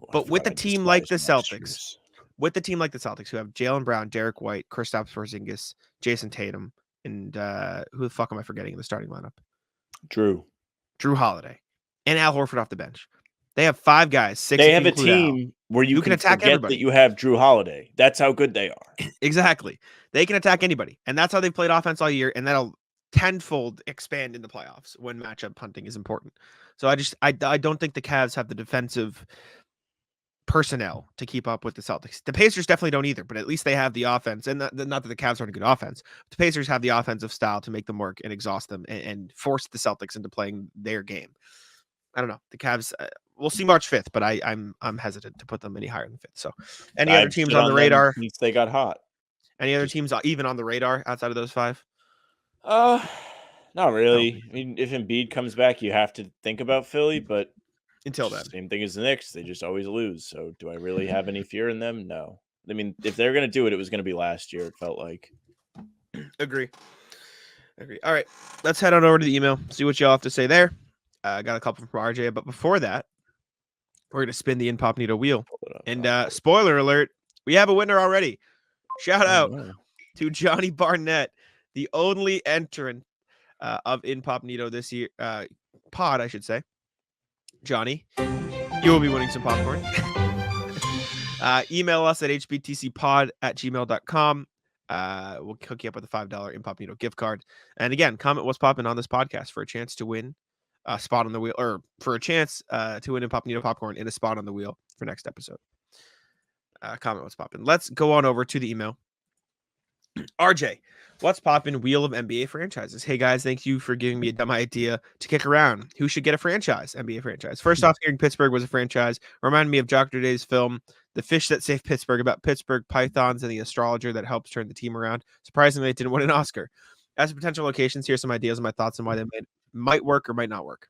But with a team like the Celtics, who have Jaylen Brown, Derek White, Kristaps Porzingis, Jason Tatum, and who the fuck am I forgetting in the starting lineup? Drew Holiday. And Al Horford off the bench. They have 5 guys. 6. They have a team where you can attack everybody. That you have Drew Holiday. That's how good they are. Exactly. They can attack anybody, and that's how they've played offense all year. And that'll tenfold expand in the playoffs when matchup hunting is important. So I don't think the Cavs have the defensive personnel to keep up with the Celtics. The Pacers definitely don't either, but at least they have the offense. And not that the Cavs aren't a good offense. The Pacers have the offensive style to make them work and exhaust them and force the Celtics into playing their game. I don't know. The Cavs, we'll see March 5th, but I'm hesitant to put them any higher than 5th. So any other teams on the radar? Since they got hot. Any other teams even on the radar outside of those 5? Not really. I mean, if Embiid comes back, you have to think about Philly, but until then, same thing as the Knicks. They just always lose. So do I really have any fear in them? No. I mean, if they're going to do it, it was going to be last year. It felt like. Agree. All right, let's head on over to the email. See what y'all have to say there. I got a couple from RJ, but before that, we're going to spin the Incognito wheel. And spoiler alert, we have a winner already. Shout out to Johnny Barnett, the only entrant of Incognito this year, pod, I should say. Johnny, you will be winning some popcorn. Email us at hbtcpod@gmail.com. We'll hook you up with a $5 Incognito gift card. And again, comment what's popping on this podcast for a chance to win a spot on the wheel, or for a chance to win Incognito popcorn in a spot on the wheel for next episode. Comment what's popping. Let's go on over to the email. RJ, what's poppin'? Wheel of NBA franchises. Hey guys, thank you for giving me a dumb idea to kick around. Who should get a franchise? NBA franchise. First off, hearing Pittsburgh was a franchise reminded me of Dr. Day's film, The Fish That Saved Pittsburgh, about Pittsburgh pythons and the astrologer that helps turn the team around. Surprisingly, it didn't win an Oscar. As for potential locations, here's some ideas and my thoughts on why they might work or might not work.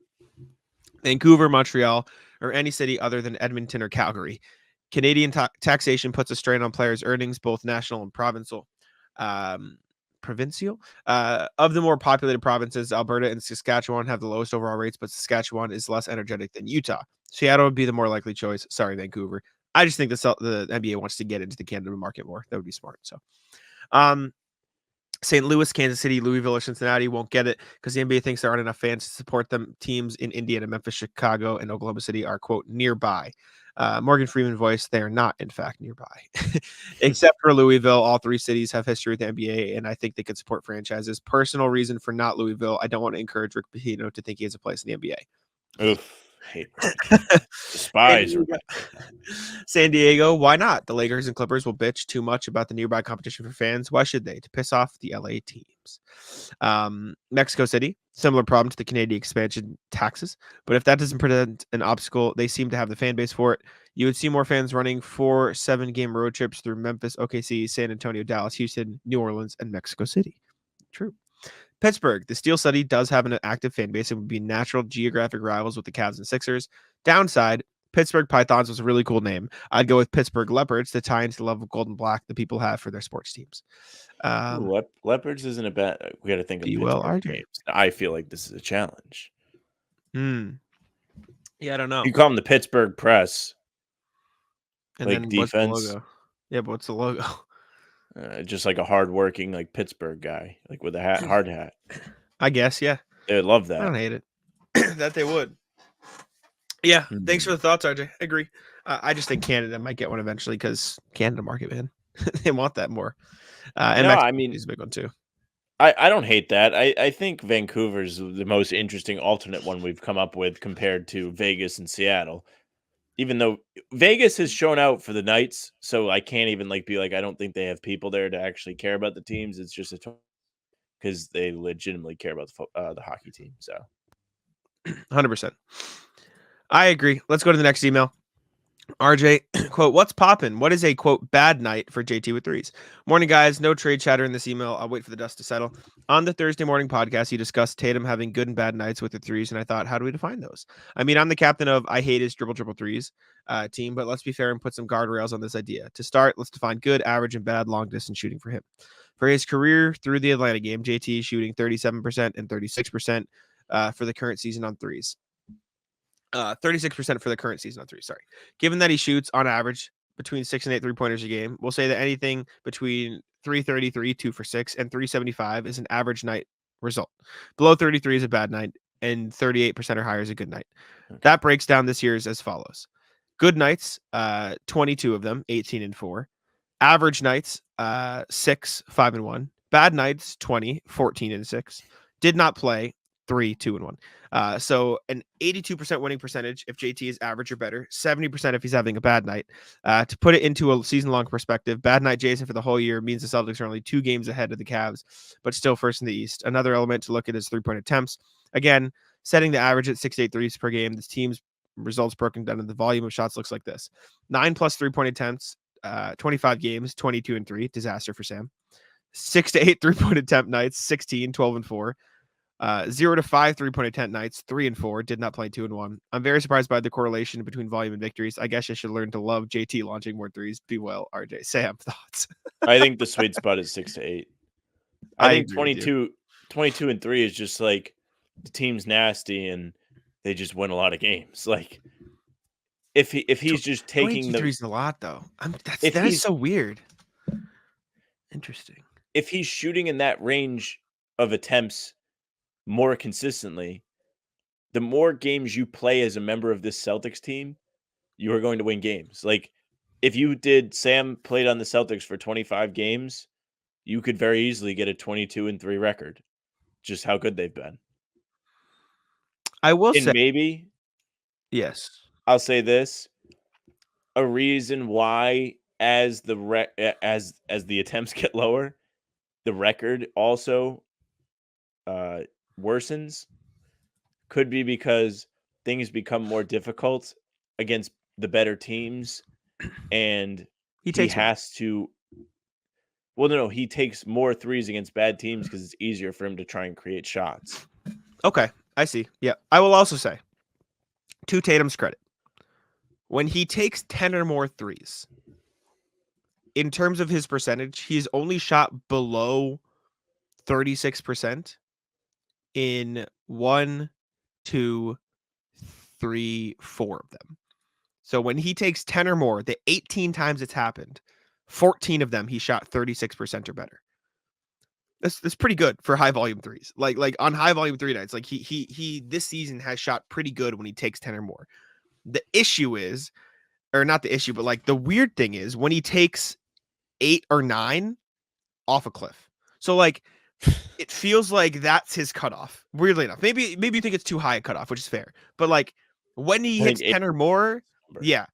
Vancouver, Montreal, or any city other than Edmonton or Calgary. Canadian taxation puts a strain on players' earnings, both national and provincial. Of the more populated provinces, Alberta and Saskatchewan have the lowest overall rates, but Saskatchewan is less energetic than Utah. Seattle would be the more likely choice. Sorry, Vancouver. I just think the NBA wants to get into the Canada market more. That would be smart. So, St. Louis, Kansas City, Louisville, or Cincinnati won't get it because the NBA thinks there aren't enough fans to support them. Teams in Indiana, Memphis, Chicago, and Oklahoma City are, quote, nearby. Morgan Freeman voice, they are not, in fact, nearby. Except for Louisville, all three cities have history with the NBA, and I think they could support franchises. Personal reason for not Louisville, I don't want to encourage Rick Pitino to think he has a place in the NBA. Oof. Hate despise. San Diego, why not? The Lakers and Clippers will bitch too much about the nearby competition for fans. Why should they? To piss off the LA teams. Mexico City, similar problem to the Canadian expansion taxes, but if that doesn't present an obstacle, they seem to have the fan base for it. You would see more fans running 4 7-game road trips through Memphis, OKC, San Antonio, Dallas, Houston, New Orleans, and Mexico City. True. Pittsburgh, the Steel City does have an active fan base and would be natural geographic rivals with the Cavs and Sixers. Downside, Pittsburgh Pythons was a really cool name. I'd go with Pittsburgh Leopards to tie into the level of gold and black the people have for their sports teams. Leopards isn't a bad. We got to think of Pittsburgh games. I feel like this is a challenge. Yeah, I don't know. You call them the Pittsburgh Press. And like then defense. What's the logo? Yeah, but what's the logo? Just like a hardworking, like Pittsburgh guy, like with a hard hat. I guess, yeah. They would love that. I don't hate it. That they would. Yeah, thanks for the thoughts, RJ. I agree. I just think Canada might get one eventually because Canada market, man. They want that more. And no, Mexico I mean, is a big one too. I don't hate that. I think Vancouver's the most interesting alternate one we've come up with compared to Vegas and Seattle. Even though Vegas has shown out for the Knights, so I can't even be like, I don't think they have people there to actually care about the teams. It's just because they legitimately care about the hockey team. So 100%. I agree. Let's go to the next email. RJ, quote, what's poppin'? What is a, quote, bad night for JT with threes? Morning, guys. No trade chatter in this email. I'll wait for the dust to settle. On the Thursday morning podcast, you discussed Tatum having good and bad nights with the threes, and I thought, how do we define those? I mean, I'm the captain of I hate his dribble threes team, but let's be fair and put some guardrails on this idea. To start, let's define good, average, and bad long-distance shooting for him. For his career through the Atlanta game, JT is shooting 37% and 36% for the current season on threes. 36% for the current season on threes. Sorry. Given that he shoots on average between 6 and 8 3-pointers a game, we'll say that anything between 333, 2 for 6, and 375 is an average night result. Below 33 is a bad night, and 38% or higher is a good night. Okay. That breaks down this year's as follows. Good nights, 22 of them, 18 and 4. Average nights, 6, 5 and 1. Bad nights, 20, 14 and 6. Did not play, 3, 2 and 1. So an 82% winning percentage if JT is average or better, 70% if he's having a bad night. To put it into a season-long perspective, bad night Jason for the whole year means the Celtics are only 2 games ahead of the Cavs, but still first in the East. Another element to look at is 3-point attempts. Again, setting the average at 6 to 8 threes per game, this team's results broken down in the volume of shots looks like this. 9+ 3-point attempts, 25 games, 22 and 3, disaster for Sam. 6 to 8 3-point attempt nights, 16, 12 and 4. 0 to 5 3-point attempt nights, 3 and 4, did not play 2 and 1. I'm very surprised by the correlation between volume and victories. I guess I should learn to love JT launching more threes. Be well, RJ. Sam, thoughts? I think the sweet spot is 6 to 8. I think 22 and 3 is just like the team's nasty and they just win a lot of games. Like if he's just taking the threes a lot though. That is so weird. Interesting. If he's shooting in that range of attempts more consistently, the more games you play as a member of this Celtics team, you are going to win games. Like if Sam played on the Celtics for 25 games, you could very easily get a 22-3 record. Just how good they've been. I will And say, maybe yes. I'll say this, a reason why as the as the attempts get lower, the record also worsens could be because things become more difficult against the better teams, and He he takes more. has to. Well, no, he takes more threes against bad teams because it's easier for him to try and create shots. Okay, I see. Yeah, I will also say, to Tatum's credit, when he takes 10 or more threes, in terms of his percentage, he's only shot below 36% in 1, 2, 3, 4 of them. So when he takes 10 or more, the 18 times it's happened, 14 of them he shot 36% or better. That's pretty good for high volume threes. Like on high volume 3 nights, like he this season has shot pretty good when he takes 10 or more. The issue is, or not the issue, but like the weird thing is when he takes 8 or 9 off a cliff. So like it feels like that's his cutoff. Weirdly enough, maybe you think it's too high a cutoff, which is fair. But like when he I hits think 10 or more, number. yeah,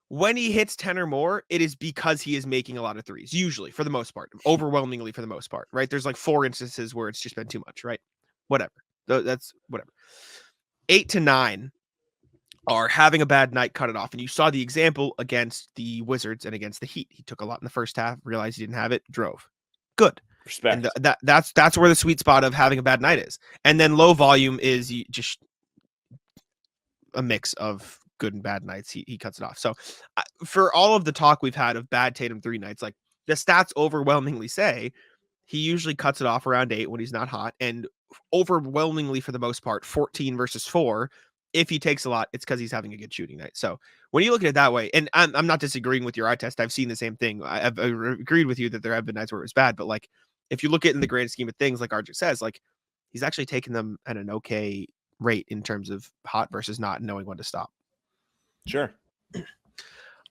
when he hits 10 or more, it is because he is making a lot of threes. Usually, for the most part, overwhelmingly for the most part, right? There's like 4 instances where it's just been too much, right? Whatever. That's whatever. 8 to 9 are having a bad night, cut it off. And you saw the example against the Wizards and against the Heat. He took a lot in the first half, realized he didn't have it, drove. Good. Respect. And that's where the sweet spot of having a bad night is. And then low volume is just a mix of good and bad nights. He cuts it off. So for all of the talk we've had of bad Tatum 3 nights, like the stats overwhelmingly say he usually cuts it off around 8 when he's not hot, and overwhelmingly for the most part 14 versus 4. If he takes a lot, it's because he's having a good shooting night. So when you look at it that way, and I'm not disagreeing with your eye test, I've seen the same thing. I've agreed with you that there have been nights where it was bad, but like if you look at it in the grand scheme of things, like RJ says, like he's actually taking them at an okay rate in terms of hot versus not knowing when to stop. Sure.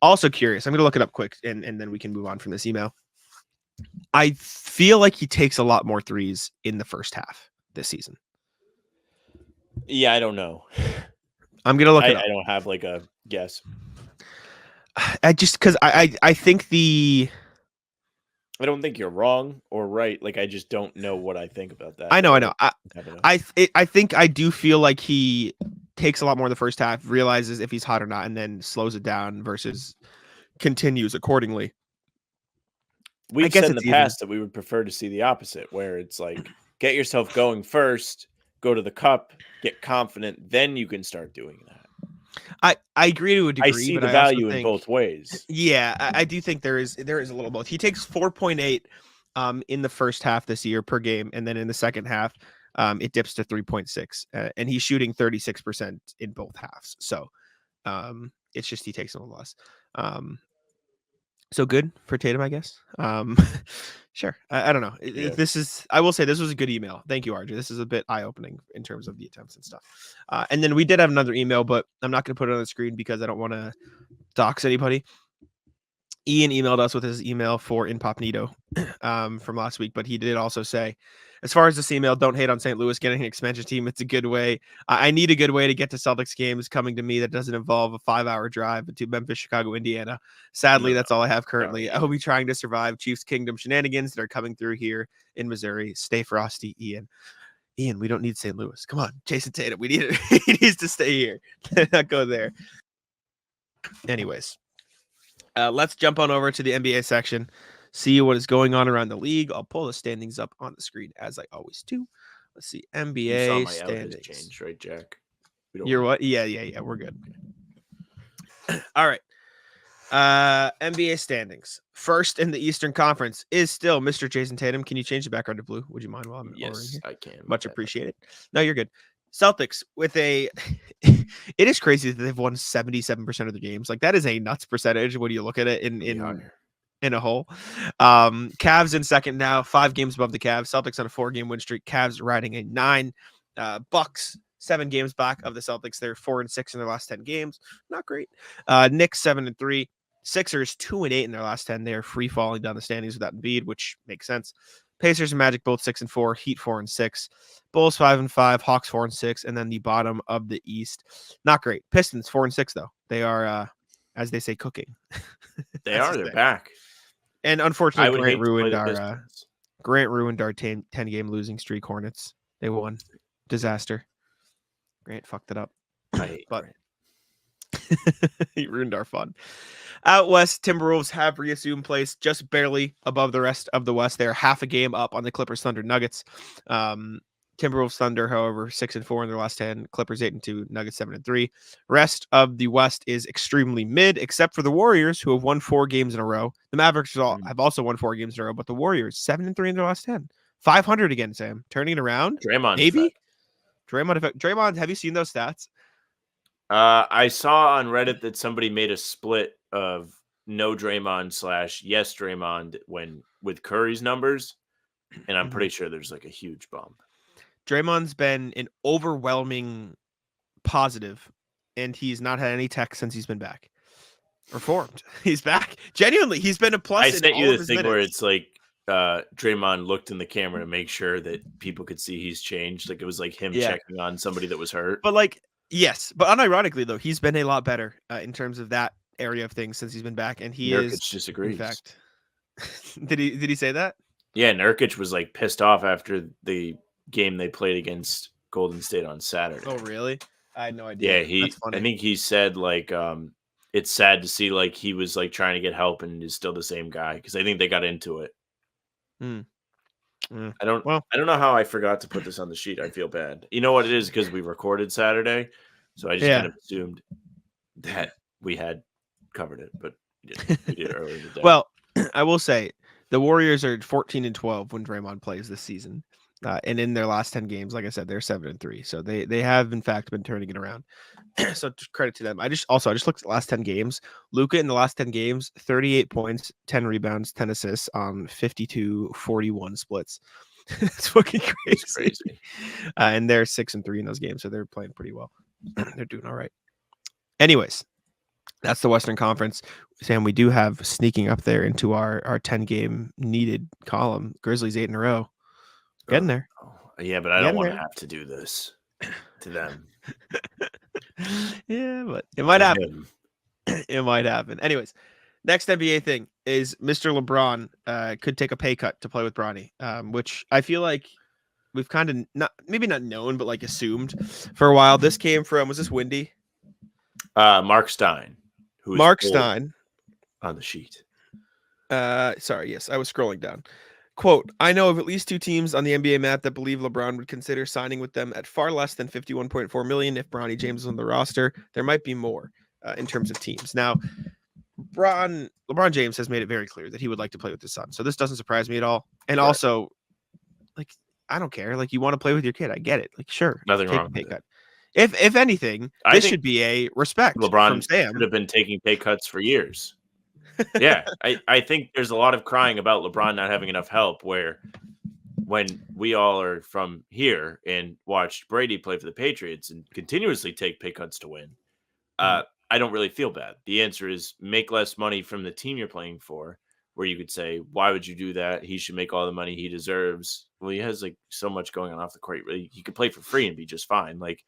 Also curious, I'm going to look it up quick and then we can move on from this email. I feel like he takes a lot more threes in the first half this season. Yeah, I don't know. I'm going to look it up. I don't have like a guess. I just because I think I don't think you're wrong or right. Like I just don't know what I think about that. I know. I think I do feel like he takes a lot more in the first half, realizes if he's hot or not, and then slows it down versus continues accordingly. We've said in the past that we would prefer to see the opposite, where it's like get yourself going first, go to the cup, get confident, then you can start doing that. I agree to a degree. I see but the value in both ways. Yeah, I do think there is a little both. He takes 4.8 in the first half this year per game, and then in the second half, it dips to 3.6, and he's shooting 36% in both halves. So it's just he takes a little less. So good for Tatum, I guess. Sure. I don't know. Yeah. I will say this was a good email. Thank you, RJ. This is a bit eye-opening in terms of the attempts and stuff. And then we did have another email, but I'm not going to put it on the screen because I don't want to dox anybody. Ian emailed us with his email for Incognito from last week, but he did also say, as far as this email, don't hate on St. Louis getting an expansion team. It's a good way. I need a good way to get to Celtics games coming to me that doesn't involve a 5-hour drive to Memphis, Chicago, Indiana. Sadly, that's all I have currently. I will be trying to survive Chiefs Kingdom shenanigans that are coming through here in Missouri. Stay frosty, Ian. Ian, we don't need St. Louis. Come on, Jason Tatum. We need it. He needs to stay here. Not go there. Anyways. Let's jump on over to the NBA section, see what is going on around the league. I'll pull the standings up on the screen as I always do. Let's see, NBA you saw my standings. Change, right, Jack? You're what? Yeah. We're good. All right. NBA standings. First in the Eastern Conference is still Mr. Jason Tatum. Can you change the background to blue? Would you mind while I'm over here? Yes, I can. Much appreciated. No, you're good. Celtics with a it is crazy that they've won 77% of the games. Like that is a nuts percentage when you look at it in a whole. Cavs in second now, 5 games above the Cavs. Celtics on a 4-game win streak. Cavs riding a 9. Bucks 7 games back of the Celtics. They're 4-6 in their last 10 games. Not great. Knicks 7-3. Sixers 2-8 in their last 10. They are free falling down the standings without Embiid, which makes sense. Pacers and Magic both 6-4. Heat 4-6. Bulls 5-5. Hawks 4-6, and then the bottom of the East. Not great. Pistons 4-6 though. They are, as they say, cooking. They are. They're back. And I unfortunately, would hate to play the Pistons. Grant ruined our 10-game losing streak. Hornets. They won. Disaster. Grant fucked it up. I hate But Grant. he ruined our fun. Out west, Timberwolves have reassumed place just barely above the rest of the West. They're half a game up on the Clippers, Thunder, Nuggets. Timberwolves, Thunder, however, 6-4 in their last 10. Clippers 8-2, Nuggets 7-3. Rest of the West is extremely mid, except for the Warriors, who have won 4 games in a row. The Mavericks have also won 4 games in a row, but the Warriors 7-3 in their last 10. 500 again, Sam. Turning it around. Draymond maybe. effect. Draymond effect. Draymond, have you seen those stats? I saw on Reddit that somebody made a split of no Draymond / yes Draymond with Curry's numbers, and I'm pretty sure there's like a huge bump. Draymond's been an overwhelming positive, and he's not had any tech since he's been back. Reformed. He's back. Genuinely, he's been a plus. I in sent all you of the his thing minutes. where it's like Draymond looked in the camera to make sure that people could see he's changed. Like it was like him checking on somebody that was hurt. But like, yes, but unironically though, he's been a lot better in terms of that area of things since he's been back, and he Nurkic is disagrees. In fact, did he say that? Yeah, Nurkic was like pissed off after the game they played against Golden State on Saturday. Oh, really? I had no idea. Yeah, That's funny. I think he said like it's sad to see like he was like trying to get help and is still the same guy because I think they got into it. I don't know how I forgot to put this on the sheet. I feel bad. You know what it is because we recorded Saturday, so I just kind of assumed that we had covered it, but we did earlier today. Well, I will say the Warriors are 14-12 when Draymond plays this season. And in their last 10 games, like I said, they're 7-3. So they have in fact been turning it around. So credit to them. I just looked at the last 10 games. Luka in the last 10 games, 38 points, 10 rebounds, 10 assists on 52-41 splits. It's fucking crazy. It's crazy. And they're 6-3 in those games, so they're playing pretty well. They're doing all right. Anyways, that's the Western Conference. Sam, we do have sneaking up there into our 10-game needed column. Grizzlies 8 in a row. Getting there. Yeah, but I don't want to have to do this to them. Yeah, but it might happen. It might happen. Anyways, next NBA thing is Mr. LeBron could take a pay cut to play with Bronny, which I feel like we've kind of maybe not known, but like assumed for a while. This came from, was this Windy? Mark Stein. Mark Stein on the sheet. Sorry, yes, I was scrolling down. Quote, I know of at least 2 teams on the NBA map that believe LeBron would consider signing with them at far less than $51.4 million if Bronny James was on the roster. There might be more in terms of teams. Now, LeBron James has made it very clear that he would like to play with his son. So this doesn't surprise me at all. And also, like, I don't care. Like, you want to play with your kid. I get it. Like, sure. Nothing wrong pay with cut. If anything, this should be a respect LeBron from Sam. Should have been taking pay cuts for years. Yeah, I think there's a lot of crying about LeBron not having enough help where when we all are from here and watched Brady play for the Patriots and continuously take pay cuts to win, I don't really feel bad. The answer is make less money from the team you're playing for, where you could say, why would you do that? He should make all the money he deserves. Well, he has like so much going on off the court. He could play for free and be just fine. Like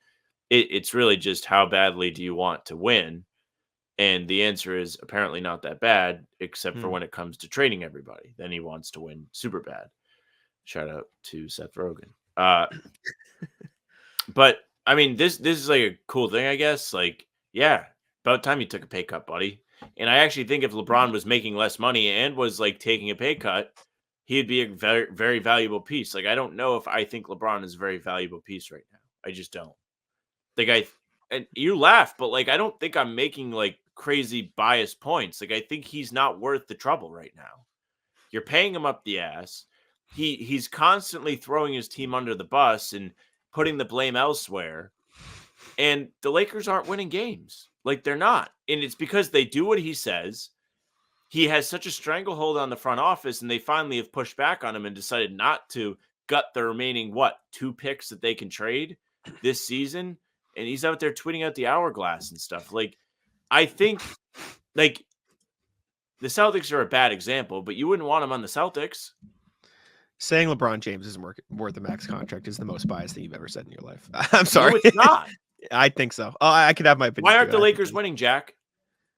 it's really just how badly do you want to win? And the answer is apparently not that bad, except for when it comes to trading everybody. Then he wants to win super bad. Shout out to Seth Rogen. But I mean, this is like a cool thing, I guess. Like, yeah, about time you took a pay cut, buddy. And I actually think if LeBron was making less money and was like taking a pay cut, he'd be a very, very valuable piece. Like, I don't know if I think LeBron is a very valuable piece right now. I just don't. And you laugh, but like, I don't think I'm making like crazy biased points. Like, I think he's not worth the trouble right now. You're paying him up the ass. He's constantly throwing his team under the bus and putting the blame elsewhere. And the Lakers aren't winning games. Like, they're not. And it's because they do what he says. He has such a stranglehold on the front office, and they finally have pushed back on him and decided not to gut the remaining, 2 picks that they can trade this season. And he's out there tweeting out the hourglass and stuff. Like, I think, like, the Celtics are a bad example, but you wouldn't want him on the Celtics. Saying LeBron James isn't worth a max contract is the most biased thing you've ever said in your life. I'm sorry. No, it's not. I think so. I could have my opinion. Why aren't too. the Lakers winning, Jack?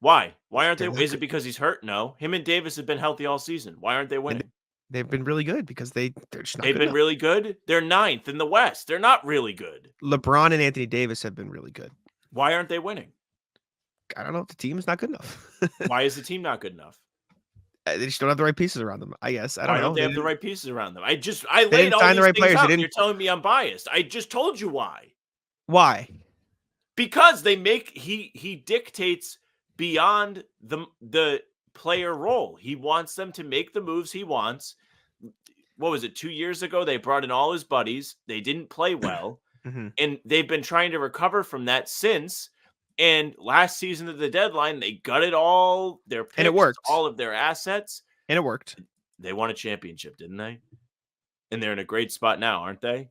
Why? Why aren't they? They're not Is it because he's hurt? No. Him and Davis have been healthy all season. Why aren't they winning? They've been really good because they're just not They've good been enough. really good. They're 9th in the West. They're not really good. LeBron and Anthony Davis have been really good. Why aren't they winning? I don't know if the team is not good enough. Why is the team not good enough? They just don't have the right pieces around them. I guess I Why don't know. don't they have the right pieces around them? I laid didn't all sign these the right things players. out, They and didn't- you're telling me I'm biased. I just told you why. Why? Because he dictates beyond the player role. He wants them to make the moves he wants. What was it? 2 years ago, they brought in all his buddies. They didn't play well. And they've been trying to recover from that since. And last season at the deadline, they gutted all their picks, And it worked. all of their assets. And it worked. They won a championship, didn't they? And they're in a great spot now, aren't they?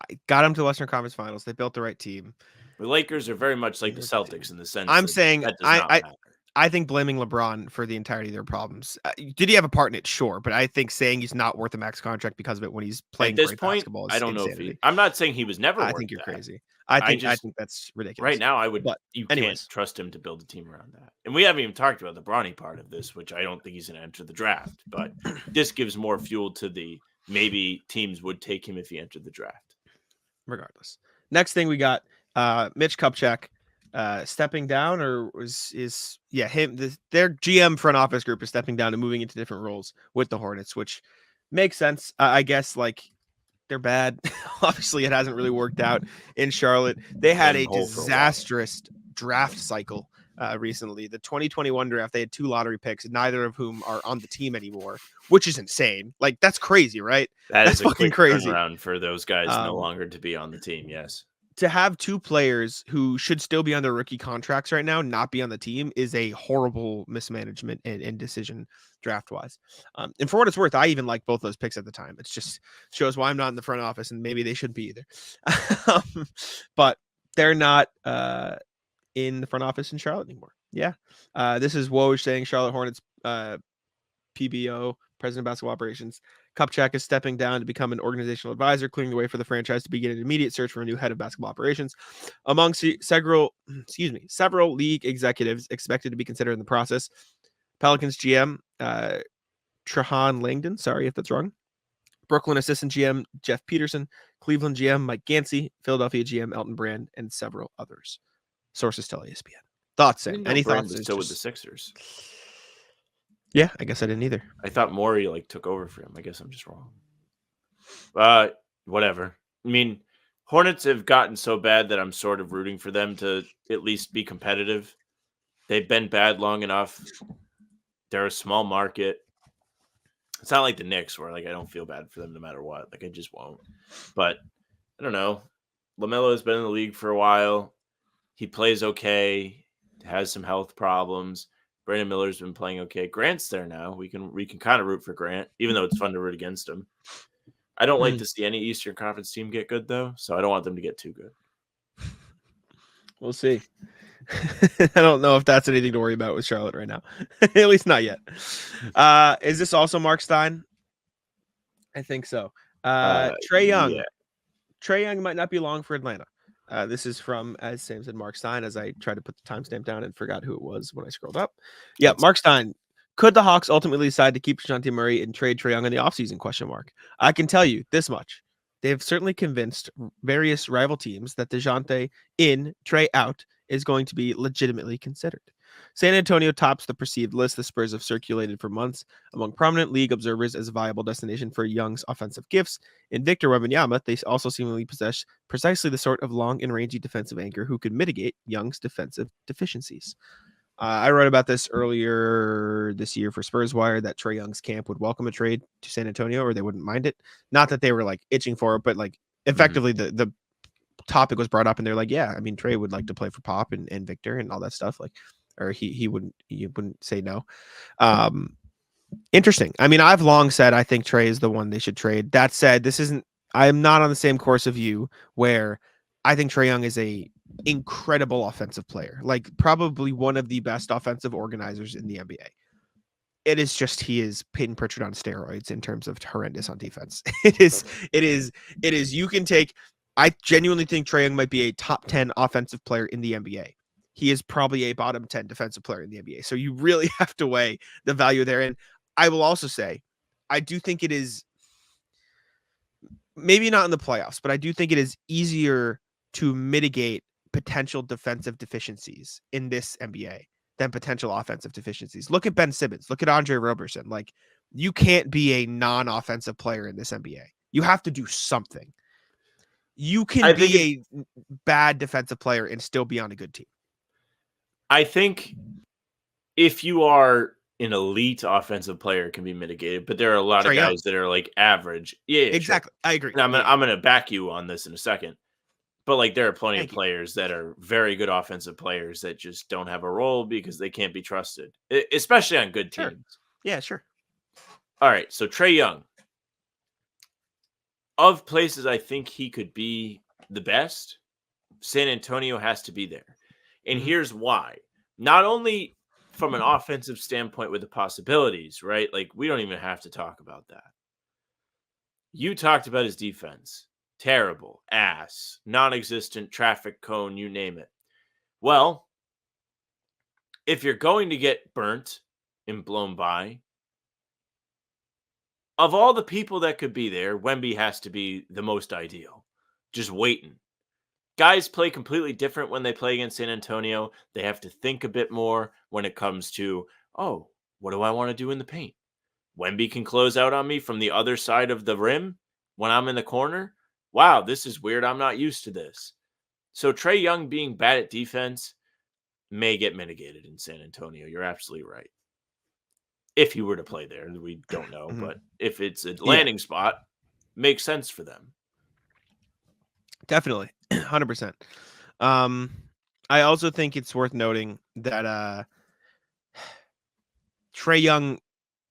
I got them to the Western Conference Finals. They built the right team. The Lakers are very much like the Celtics in the sense I'm that saying that does not matter. I think blaming LeBron for the entirety of their problems. Did he have a part in it? Sure, but I think saying he's not worth a max contract because of it when he's playing At this great point, basketball is I don't know if insanity. I'm not saying he was never. I worth think you're that. crazy. I just- think that's ridiculous. Right now, But you anyways. can't trust him to build a team around that. And we haven't even talked about the Bronny part of this, which I don't think he's going to enter the draft. But this gives more fuel to the maybe teams would take him if he entered the draft. Regardless, next thing we got Mitch Kupchak stepping down, or their GM front office group is stepping down and moving into different roles with the Hornets, which makes sense. I guess like they're bad. Obviously, it hasn't really worked out in Charlotte. They had a disastrous draft cycle recently. The 2021 draft, they had 2 lottery picks, neither of whom are on the team anymore, which is insane. Like that's crazy, right? That's a fucking quick crazy. turnaround for those guys no longer to be on the team. Yes. To have 2 players who should still be on their rookie contracts right now not be on the team is a horrible mismanagement and decision draft wise. And for what it's worth, I even like both those picks at the time. It just shows why I'm not in the front office, and maybe they shouldn't be either. But they're not in the front office in Charlotte anymore. Yeah. This is Woj saying Charlotte Hornets PBO, President of Basketball Operations. Kupchak is stepping down to become an organizational advisor, clearing the way for the franchise to begin an immediate search for a new head of basketball operations. Among several league executives expected to be considered in the process, Pelicans GM Trahan Langdon, sorry if that's wrong, Brooklyn assistant GM Jeff Peterson, Cleveland GM Mike Gansey, Philadelphia GM Elton Brand, and several others. Sources tell ESPN. Thoughts? Any Brand thoughts? was still with the Sixers. Yeah, I guess I didn't either. I thought Morey took over for him. I guess I'm just wrong. Whatever. I mean, Hornets have gotten so bad that I'm sort of rooting for them to at least be competitive. They've been bad long enough. They're a small market. It's not like the Knicks where I don't feel bad for them no matter what. I just won't. But I don't know. LaMelo has been in the league for a while. He plays okay. Has some health problems. Brandon Miller's been playing okay. Grant's there now. We can kind of root for Grant, even though it's fun to root against him. I don't like to see any Eastern Conference team get good, though, so I don't want them to get too good. We'll see. I don't know if that's anything to worry about with Charlotte right now. At least not yet. Is this also Mark Stein? I think so. Trae Young. Yeah. Trae Young might not be long for Atlanta. This is from, as Sam said, Mark Stein, as I tried to put the timestamp down and forgot who it was when I scrolled up. Yeah, Mark Stein. Could the Hawks ultimately decide to keep DeJounte Murray and trade Trae Young in the offseason? I can tell you this much. They have certainly convinced various rival teams that DeJounte in, Trae out is going to be legitimately considered. San Antonio tops the perceived list the Spurs have circulated for months among prominent league observers as a viable destination for Young's offensive gifts. In Victor Wembanyama, they also seemingly possess precisely the sort of long and rangy defensive anchor who could mitigate Young's defensive deficiencies. I wrote about this earlier this year for Spurs Wire that Trae Young's camp would welcome a trade to San Antonio, or they wouldn't mind it. Not that they were itching for it, but effectively the topic was brought up, and they're like, yeah, I mean, Trae would like to play for Pop and Victor and all that stuff. Or he wouldn't say no. Interesting. I mean, I've long said I think Trae is the one they should trade. That said, I am not on the same course of you where I think Trae Young is a incredible offensive player, like probably one of the best offensive organizers in the NBA. It is just he is Peyton Pritchard on steroids in terms of horrendous on defense. It is. You can take. I genuinely think Trae Young might be a top 10 offensive player in the NBA. He is probably a bottom 10 defensive player in the NBA. So you really have to weigh the value there. And I will also say, I do think it is maybe not in the playoffs, but I do think it is easier to mitigate potential defensive deficiencies in this NBA than potential offensive deficiencies. Look at Ben Simmons. Look at Andre Roberson. Like, you can't be a non-offensive player in this NBA. You have to do something. You can be a bad defensive player and still be on a good team. I think if you are an elite offensive player, it can be mitigated, but there are a lot of guys that are like average. Yeah, exactly. Sure. I agree. And I'm gonna back you on this in a second. But like there are plenty of players that are very good offensive players that just don't have a role because they can't be trusted, especially on good teams. Sure. Yeah, sure. All right, so Trae Young. Of places I think he could be the best, San Antonio has to be there. And here's why. Not only from an offensive standpoint with the possibilities, right? Like, we don't even have to talk about that. You talked about his defense. Terrible, ass, non-existent, traffic cone, you name it. Well, if you're going to get burnt and blown by, of all the people that could be there, Wemby has to be the most ideal. Just waiting. Guys play completely different when they play against San Antonio. They have to think a bit more when it comes to, oh, what do I want to do in the paint? Wemby can close out on me from the other side of the rim when I'm in the corner. Wow, this is weird. I'm not used to this. So Trae Young being bad at defense may get mitigated in San Antonio. You're absolutely right. If he were to play there, we don't know. But if it's a landing spot, makes sense for them. Definitely. 100%. I also think it's worth noting that Trae Young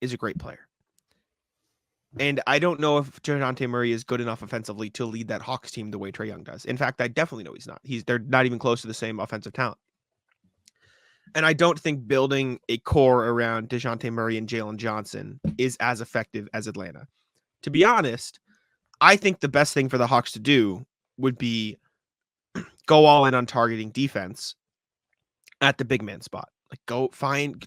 is a great player. And I don't know if DeJounte Murray is good enough offensively to lead that Hawks team the way Trae Young does. In fact, I definitely know he's not. They're not even close to the same offensive talent. And I don't think building a core around DeJounte Murray and Jaylen Johnson is as effective as Atlanta. To be honest, I think the best thing for the Hawks to do would be go all in on targeting defense at the big man spot. Like, go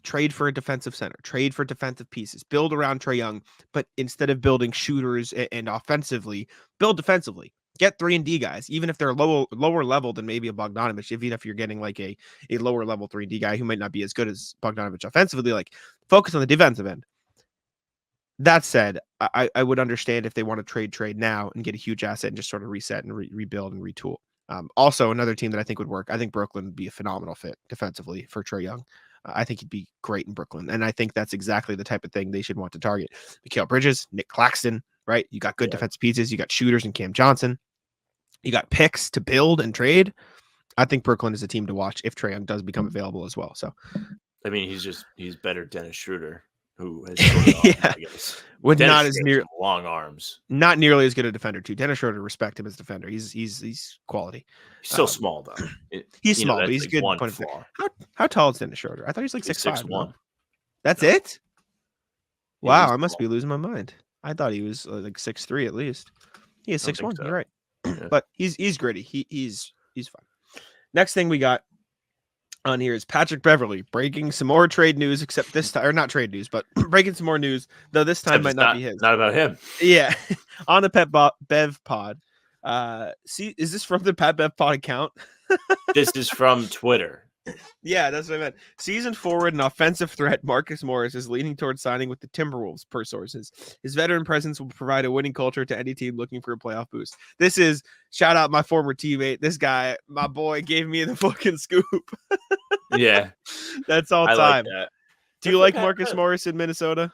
trade for a defensive center, trade for defensive pieces, build around Trae Young, but instead of building shooters and offensively, build defensively. Get 3-and-D guys, even if they're lower level than maybe a Bogdanovich, even if you're getting like a lower level 3-and-D guy who might not be as good as Bogdanovich offensively, like focus on the defensive end. That said, I would understand if they want to trade now and get a huge asset and just sort of reset and rebuild and retool. Also, another team that I think would work. I think Brooklyn would be a phenomenal fit defensively for Trae Young. I think he'd be great in Brooklyn. And I think that's exactly the type of thing they should want to target. Mikal Bridges, Nick Claxton, right? You got good defensive pieces. You got shooters in Cam Johnson. You got picks to build and trade. I think Brooklyn is a team to watch if Trae Young does become available as well. So, I mean, he's better Dennis Schroeder, who has I guess. With Dennis not as near long arms, not nearly as good a defender too. Dennis Schroeder, respect him as a defender. He's quality. He's still small though. He's small, but he's like good. How tall is Dennis Schroeder? I thought he's like 6'5". 6'1". That's it. Wow, I must be losing my mind. I thought he was like 6'3" at least. He is 6'1". You're right. Yeah. But he's gritty. He's fine. Next thing we got on here is Patrick Beverley breaking some more trade news, except this time, or not trade news, but breaking some more news, though this time might not be his. Not about him. Yeah. On the Bev pod. Is this from the Pat Bev pod account? This is from Twitter. Yeah, that's what I meant. Season forward and offensive threat Marcus Morris is leaning towards signing with the Timberwolves, per sources. His veteran presence will provide a winning culture to any team looking for a playoff boost. This is, shout out my former teammate. This guy, my boy, gave me the fucking scoop. Yeah. That's all time. Like that. Do you like Marcus Morris in Minnesota?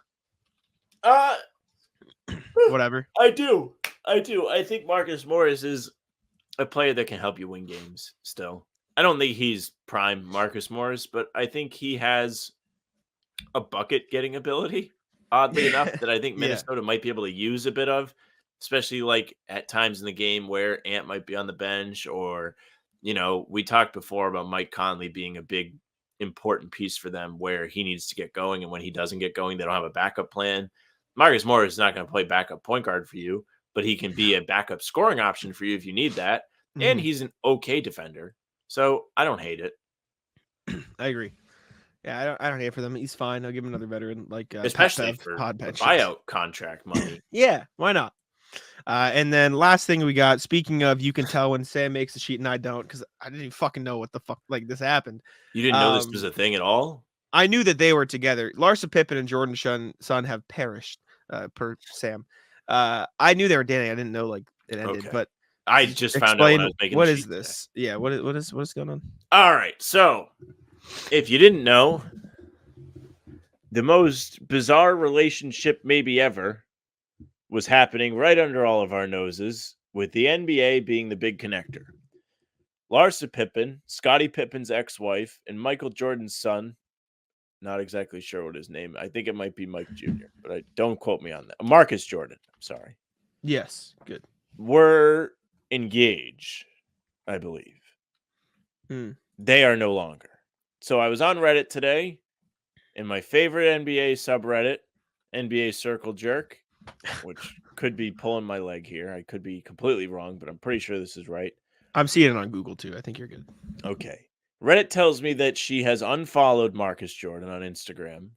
Whatever. I do. I think Marcus Morris is a player that can help you win games still. I don't think he's prime Marcus Morris, but I think he has a bucket getting ability. oddly enough, that I think Yeah. Minnesota might be able to use a bit of, especially like at times in the game where Ant might be on the bench, or, we talked before about Mike Conley being a big, important piece for them where he needs to get going. And when he doesn't get going, they don't have a backup plan. Marcus Morris is not going to play backup point guard for you, but he can be a backup scoring option for you if you need that. And Mhm. he's an okay defender. So I don't hate it. I agree. Yeah, I don't hate it for them. He's fine. I'll give him another veteran like Pat Especially Bev, for pod the benches. buyout contract money. Yeah, why not? And then last thing we got, speaking of, you can tell when Sam makes the sheet and I don't, because I didn't even fucking know what the fuck like this happened. You didn't know this was a thing at all? I knew that they were together. Larsa Pippen and Jordan Son have perished, per Sam. I knew they were dating. I didn't know like it ended, Okay. but I just found out when I was making what the is sheet today. this? Yeah, what is going on? All right. So if you didn't know, the most bizarre relationship maybe ever was happening right under all of our noses, with the NBA being the big connector. Larsa Pippen, Scottie Pippen's ex-wife, and Michael Jordan's son, not exactly sure what his name, I think it might be Mike Jr., but don't quote me on that. Marcus Jordan, I'm sorry. Yes, good. Were engaged, I believe. They are no longer. So I was on Reddit today, in my favorite NBA subreddit, NBA Circle Jerk, which could be pulling my leg here. I could be completely wrong, but I'm pretty sure this is right. I'm seeing it on Google too. I think you're good. Okay. Reddit tells me that she has unfollowed Marcus Jordan on Instagram.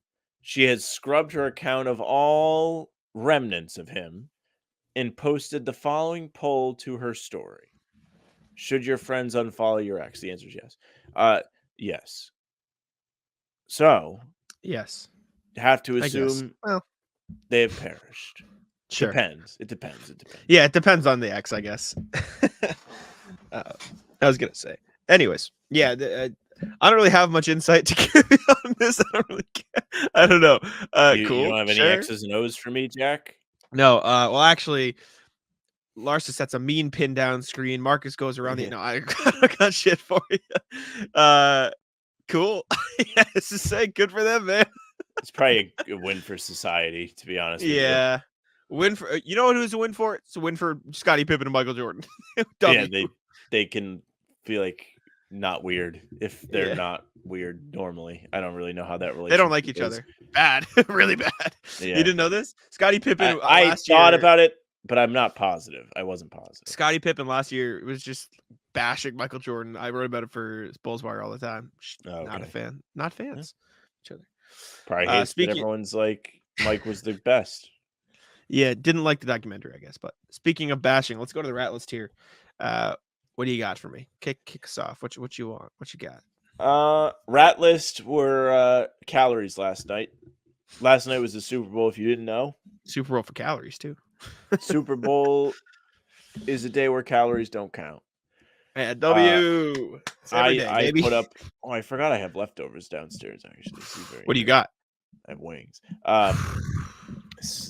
She has scrubbed her account of all remnants of him and posted the following poll to her story. Should your friends unfollow your ex? The answer is yes. Yes. So, yes, have to I guess. assume they have perished. Sure. It depends. Yeah, it depends on the ex, I guess. I was gonna say. Anyways, yeah, I don't really have much insight to give you on this. I don't really care. I don't know. You Cool. don't have any X's and O's for me, Jack? No. Well, actually, Larsa sets a mean pin down screen. Marcus goes around the. No, I got shit for you. Cool. Yeah, this is saying good for them, man. It's probably a win for society, to be honest with you. Yeah. Win for you know who's a win for? It's a win for Scottie Pippen and Michael Jordan. Yeah, they can feel like not weird if they're not weird normally. I don't really know how that relates. They don't like each other. Bad. Really bad. Yeah. You didn't know this? Scottie Pippen I thought about it, but I'm not positive. I wasn't positive. Scottie Pippen last year was just bashing Michael Jordan. I wrote about it for Bulls Wire all the time. Not a fan. Not fans. Each other. Probably hates that everyone's like Mike was the best. Yeah, didn't like the documentary, I guess. But speaking of bashing, let's go to the rat list here. What do you got for me? Kick us off. What you want? What you got? Rat list were calories last night. Last night was the Super Bowl, if you didn't know. Super Bowl for calories too. Super Bowl is a day where calories don't count. Man, W. I put up. Oh, I forgot I have leftovers downstairs. Actually, what do you got? I have wings.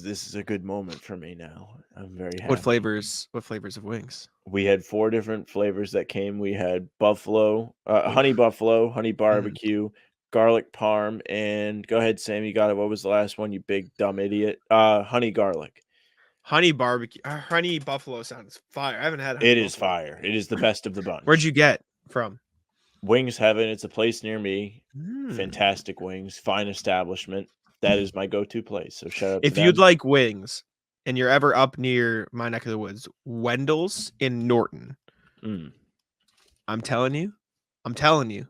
This is a good moment for me now. I'm very happy. What flavors of wings? We had 4 different flavors that came. We had buffalo, honey buffalo, honey barbecue, garlic parm, and go ahead, Sam. You got it. What was the last one? You big dumb idiot. Honey garlic. Honey barbecue. Honey buffalo sounds fire. I haven't had. It is fire. It is the best of the bunch. Where'd you get from? Wings Heaven. It's a place near me. Fantastic wings. Fine establishment. That is my go-to place. So shout out to if them. you'd like wings and you're ever up near my neck of the woods, Wendell's in Norton. I'm telling you,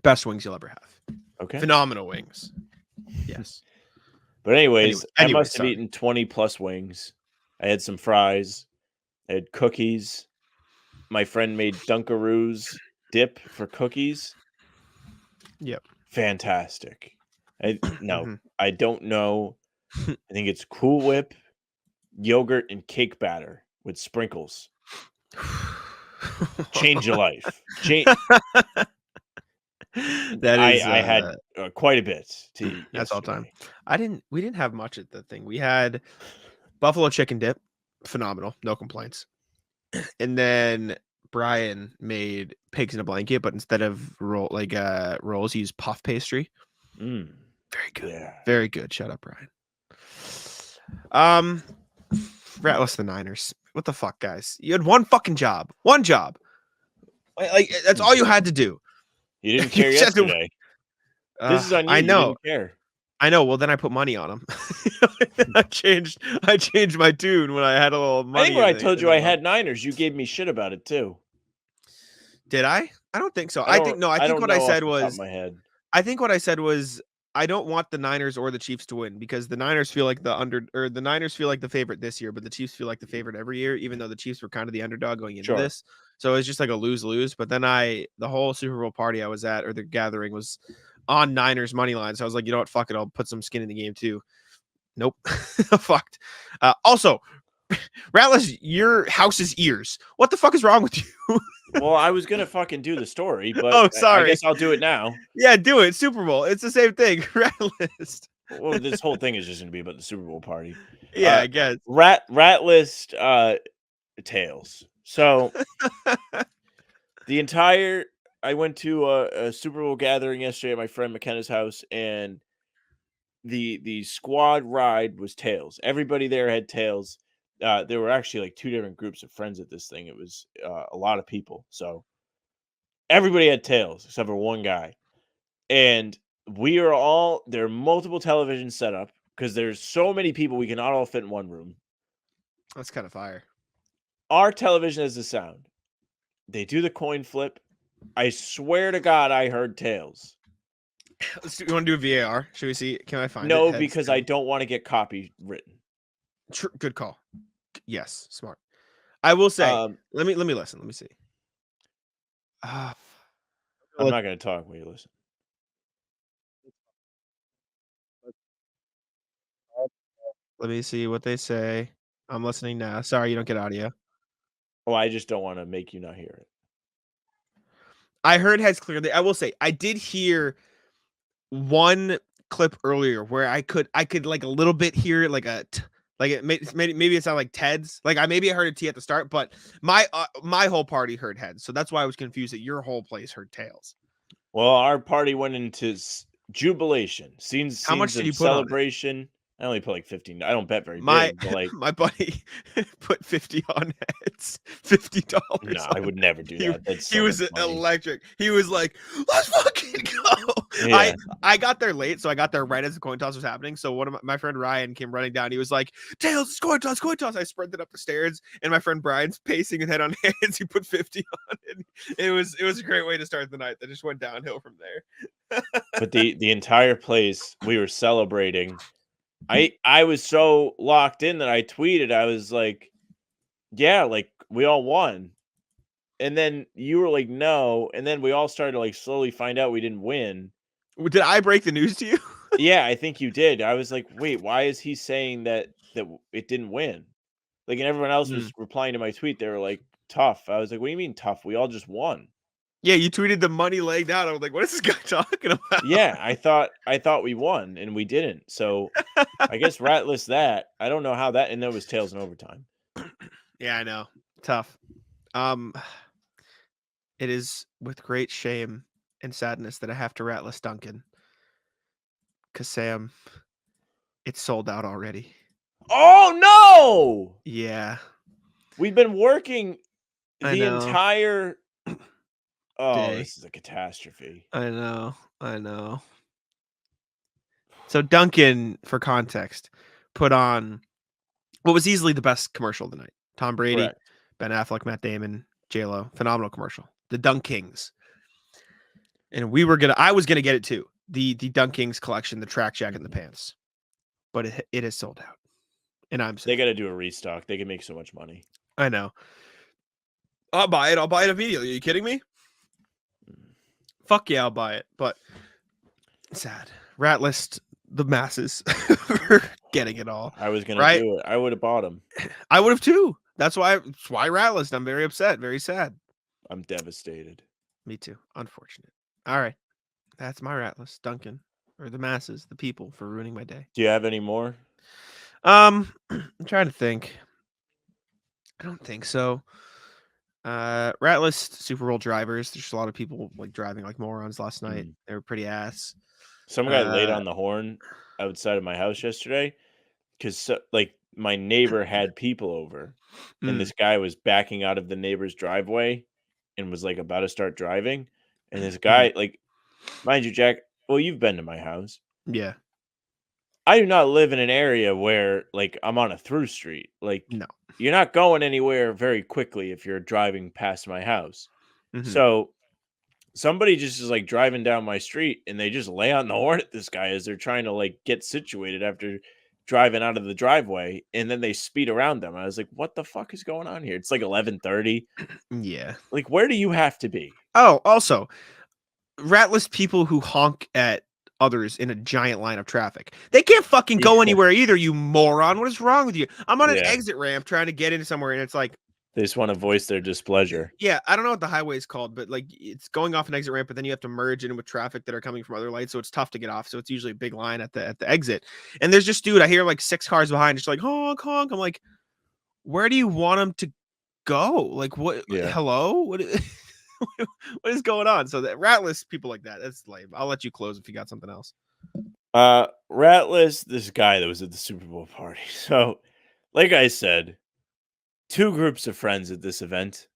best wings you'll ever have. Okay. Phenomenal wings. Yes. But anyways, I must have eaten 20 plus wings. I had some fries. I had cookies. My friend made Dunkaroos dip for cookies. Yep. Fantastic. I don't know. I think it's Cool Whip, yogurt, and cake batter with sprinkles. Change your life. I had quite a bit to eat. That's all time. We didn't have much at the thing. We had buffalo chicken dip, phenomenal, no complaints. And then Brian made pigs in a blanket, but instead of rolls, he used puff pastry. Very good. Yeah. Very good. Shut up, Ryan. Ratless the Niners. What the fuck, guys? You had one fucking job. One job. Like that's all you had to do. You didn't You care just had to- yesterday. This is on you. I know. You didn't care. I know. Well, then I put money on them. I changed my tune when I had a little money. I think when I in the- told in you the I month. had Niners, you gave me shit about it too. Did I? I don't think so. I think don't what I know said off the top was of my head. I think what I said was I don't want the Niners or the Chiefs to win because the Niners feel like the Niners feel like the favorite this year, but the Chiefs feel like the favorite every year, even though the Chiefs were kind of the underdog going into Sure. this. So it's just like a lose-lose. But then the whole Super Bowl party I was at or the gathering was on Niners money line. So I was like, you know what? Fuck it. I'll put some skin in the game too. Nope. Fucked. Also, Ratless, your house's ears. What the fuck is wrong with you? Well, I was gonna fucking do the story, but Oh, I sorry. guess I'll do it now. Yeah, do it. Super Bowl. It's the same thing. Ratless. Well, this whole thing is just gonna be about the Super Bowl party. Yeah, I guess. Rat list tales. So I went to a Super Bowl gathering yesterday at my friend McKenna's house, and the squad ride was tails. Everybody there had tails. There were actually like 2 different groups of friends at this thing. It was a lot of people. So everybody had tails except for one guy. And there are multiple televisions set up because there's so many people we cannot all fit in one room. That's kind of fire. Our television has the sound. They do the coin flip. I swear to God, I heard tails. You want to do a VAR? Should we see? Can I find it? No, Heads because down. I don't want to get copywritten. Good call. Yes, smart. I will say. Let me listen. Let me see. I'm not going to talk when you listen. Let me see what they say. I'm listening now. Sorry, you don't get audio. Oh, I just don't want to make you not hear it. I heard heads clearly. I will say I did hear one clip earlier where I could like a little bit hear like maybe it sounded like Ted's. Like I heard a T at the start, but my whole party heard heads. So that's why I was confused that your whole place heard tails. Well, our party went into jubilation. Scenes How much did you put on it? celebration. I only put like 15. I don't bet very My big, but like my buddy put 50 on heads. $50. no, I would never do that. That's He so was much money. electric. He was like, "Let's fucking go!" Yeah. I got there late, so I got there right as the coin toss was happening. So one of my friend Ryan came running down. He was like, "Tails, coin toss, coin toss!" I sprinted up the stairs, and my friend Brian's pacing his head on hands. He put 50 on it. It was a great way to start the night. That just went downhill from there. But the entire place, we were celebrating. I was so locked in that I tweeted. I was like, "Yeah, like we all won." And then you were like, "No." And then we all started to like slowly find out we didn't win. Did I break the news to you? Yeah, I think you did. I was like, "Wait, why is he saying that it didn't win?" Like, and everyone else was replying to my tweet. They were like, "Tough." I was like, "What do you mean tough? We all just won." Yeah, you tweeted the money laying down. I was like, "What is this guy talking about?" Yeah, I thought we won and we didn't. So I guess ratless that. I don't know how that, and there was tails in overtime. Yeah, I know. Tough. It is with great shame and sadness that I have to ratless Duncan. Cause Sam, it's sold out already. Oh no! Yeah. We've been working I the know. entire Day. This is a catastrophe. I know. So Duncan, for context, put on what was easily the best commercial of the night. Tom Brady, Correct. Ben Affleck, Matt Damon, J-Lo. Phenomenal commercial. The Dunk Kings. And I was gonna get it too. The Dunk Kings collection, the track jacket and the pants. But it is sold out. And I'm They got to do a restock. They can make so much money. I know. I'll buy it. I'll buy it immediately. Are you kidding me? Fuck yeah, I'll buy it. But sad. Rat list the masses for getting it all. I was gonna Right? do it. I would have bought them. I would have too. That's why rat list. I'm very upset. Very sad. I'm devastated. Me too. Unfortunate. All right. That's my rat list. Duncan. Or the masses, the people, for ruining my day. Do you have any more? I'm trying to think. I don't think so. Rat list Super Bowl drivers. There's a lot of people like driving like morons last night. They were pretty ass. Some guy laid on the horn outside of my house yesterday because, like, my neighbor had people over, and this guy was backing out of the neighbor's driveway and was, like, about to start driving, and this guy, like, mind you, Jack, well, you've been to my house. Yeah. I do not live in an area where, like, I'm on a through street. Like, No. you're not going anywhere very quickly if you're driving past my house. Mhm. So somebody just is like driving down my street and they just lay on the horn at this guy as they're trying to like get situated after driving out of the driveway, and then they speed around them. I was like, what the fuck is going on here? It's like 11:30. Yeah. Like, where do you have to be? Oh, also, ratless people who honk at others in a giant line of traffic. They can't fucking go Yeah. anywhere either, you moron. What is wrong with you? I'm on an Yeah. exit ramp trying to get into somewhere, and it's like, They just want to voice their displeasure. yeah, I don't know what the highway is called, but like it's going off an exit ramp, but then you have to merge in with traffic that are coming from other lights, so it's tough to get off. So it's usually a big line at the exit. And there's just dude, I hear like 6 cars behind, just like honk honk. I'm like, where do you want them to go? Like what? Yeah. Hello? What is going on? So that ratless people like that, that's lame. I'll let you close if you got something else. Ratless, this guy that was at the Super Bowl party. So, like I said, 2 groups of friends at this event.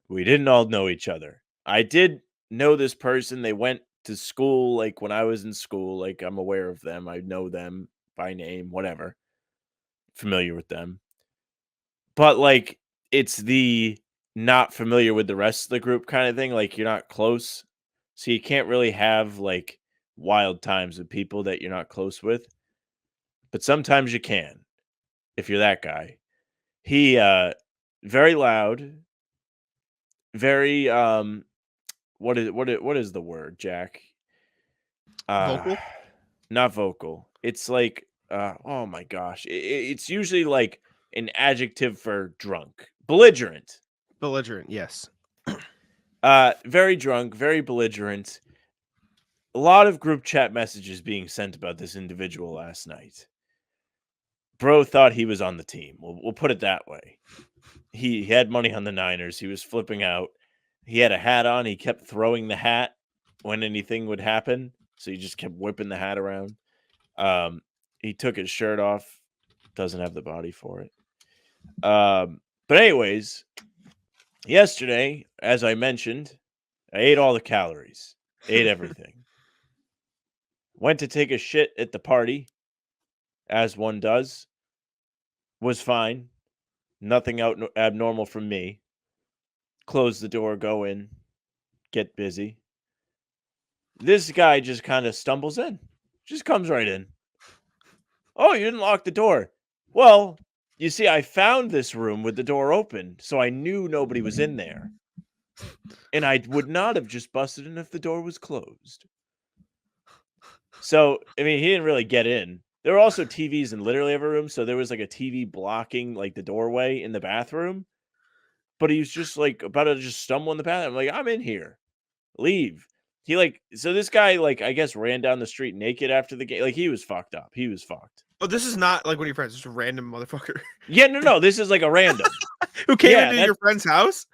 We didn't all know each other. I did know this person. They went to school, like when I was in school. Like, I'm aware of them. I know them by name, whatever. Familiar with them. But like, it's the not familiar with the rest of the group kind of thing. Like, you're not close. So you can't really have like wild times with people that you're not close with. But sometimes you can if you're that guy. He very loud, very what is the word, Jack? Vocal? Not vocal. It's like oh my gosh. It's usually like an adjective for drunk. Belligerent. Belligerent, yes. Very drunk, very belligerent. A lot of group chat messages being sent about this individual last night. Bro thought he was on the team. We'll put it that way. He had money on the Niners. He was flipping out. He had a hat on. He kept throwing the hat when anything would happen. So he just kept whipping the hat around. He took his shirt off. Doesn't have the body for it. But anyways, yesterday, as I mentioned, I ate all the calories. Ate everything. Went to take a shit at the party, as one does. Was fine. Nothing abnormal from me. Close the door, go in, get busy. This guy just kind of stumbles in. Just comes right in. Oh, you didn't lock the door. Well, you see, I found this room with the door open, so I knew nobody was in there. And I would not have just busted in if the door was closed. So, I mean, he didn't really get in. There were also TVs in literally every room, so there was like a TV blocking like the doorway in the bathroom. But he was just like about to just stumble in the bathroom. I'm like, I'm in here. Leave. He like, so this guy like, I guess ran down the street naked after the game. Like, he was fucked up. He was fucked. Oh, this is not like one of your friends, just a random motherfucker. Yeah, no. This is like a random. Who came Yeah, into that's- your friend's house?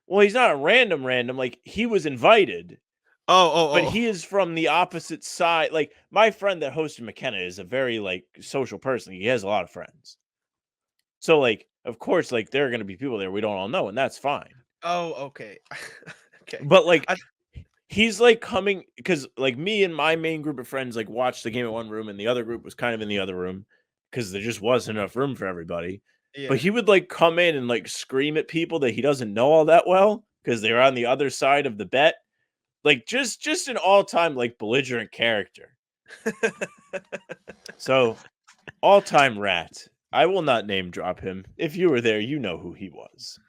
Well, he's not a random. Like, he was invited. But he is from the opposite side. Like, my friend that hosted McKenna is a very like social person. He has a lot of friends. So like, of course, like there are going to be people there we don't all know, and that's fine. Oh, okay. Okay. But like, he's like coming because like me and my main group of friends like watched the game in one room, and the other group was kind of in the other room because there just wasn't enough room for everybody. Yeah. But he would like come in and like scream at people that he doesn't know all that well because they're on the other side of the bet. Like just an all-time like belligerent character. So all-time rat. I will not name drop him. If you were there, you know who he was.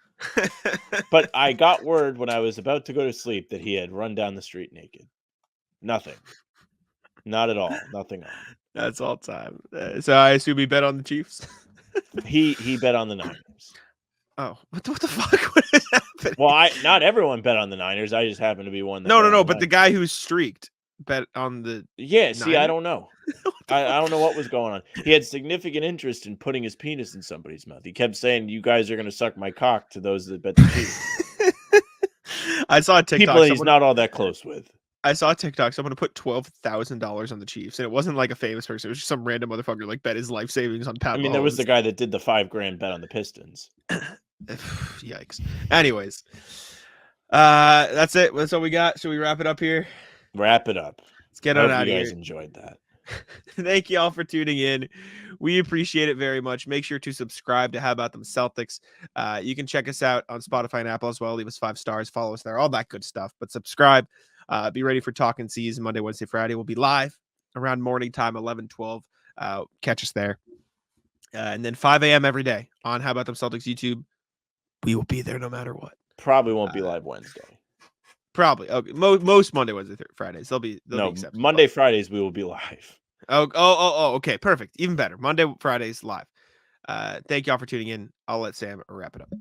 But I got word when I was about to go to sleep that he had run down the street naked. Nothing. Not at all. Nothing on. That's all time. So I assume he bet on the Chiefs. He bet on the Niners. Oh, what the fuck? What is happening? Well, not everyone bet on the Niners. I just happen to be one. That bet on No. the But the Niners. guy who's streaked bet on the. Yeah, see, I Niners? don't know. I don't know what was going on. He had significant interest in putting his penis in somebody's mouth. He kept saying, "You guys are going to suck my cock," to those that bet the Chiefs. I saw a TikTok. People that he's not all that close with. I saw a TikTok. Someone put $12,000 on the Chiefs, and it wasn't like a famous person. It was just some random motherfucker like bet his life savings on Pat I mean, there was the Mahomes. guy that did the $5,000 bet on the Pistons. Yikes. Anyways, that's it. That's all we got. Should we wrap it up here? Wrap it up. Let's get I on hope out of you here. guys enjoyed that. Thank you all for tuning in. We appreciate it very much. Make sure to subscribe to How About Them Celtics. You can check us out on Spotify and Apple as well. Leave us 5 stars. Follow us there. All that good stuff. But subscribe. Be ready for Talking Seas Monday, Wednesday, Friday. We'll be live around morning time, 11, 12. Catch us there. And then 5 a.m. every day on How About Them Celtics YouTube. We will be there no matter what. Probably won't be live Wednesday. Probably. Okay. Most Monday, Wednesday, Fridays. They'll be accepted. Monday, Fridays, we will be live. Oh, okay. Perfect. Even better. Monday, Fridays live. Thank y'all for tuning in. I'll let Sam wrap it up.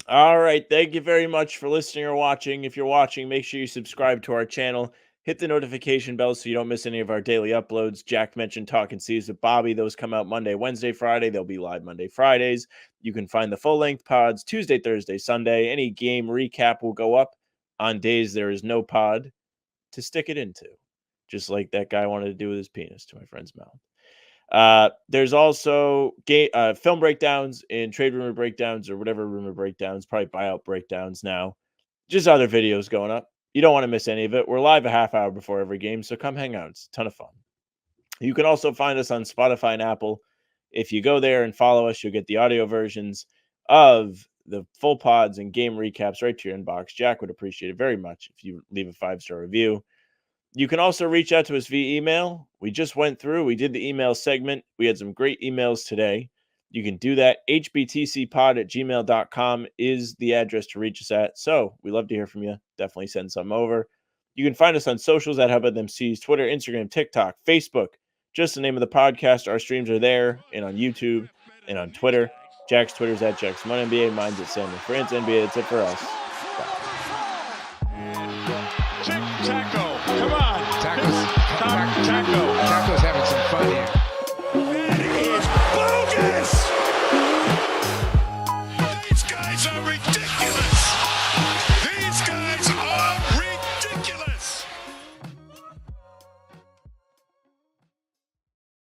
All right. Thank you very much for listening or watching. If you're watching, make sure you subscribe to our channel. Hit the notification bell so you don't miss any of our daily uploads. Jack mentioned Talking Seas with Bobby. Those come out Monday, Wednesday, Friday. They'll be live Monday, Fridays. You can find the full-length pods Tuesday, Thursday, Sunday. Any game recap will go up on days there is no pod to stick it into, just like that guy wanted to do with his penis to my friend's mouth. There's also film breakdowns and trade rumor breakdowns or whatever rumor breakdowns, probably buyout breakdowns now. Just other videos going up. You don't want to miss any of it. We're live a half hour before every game, so come hang out. It's a ton of fun. You can also find us on Spotify and Apple. If you go there and follow us, you'll get the audio versions of the full pods and game recaps right to your inbox. Jack would appreciate it very much if you leave a 5-star review. You can also reach out to us via email. We just went through. We did the email segment. We had some great emails today. You can do that. hbtcpod@gmail.com is the address to reach us at. So we love to hear from you. Definitely send some over. You can find us on socials at How About Them C's, Twitter, Instagram, TikTok, Facebook. Just the name of the podcast. Our streams are there and on YouTube and on Twitter. Jack's Twitter's at JackSmonNBA. Mine's at Samuel France NBA. That's it for us. Bye. Check,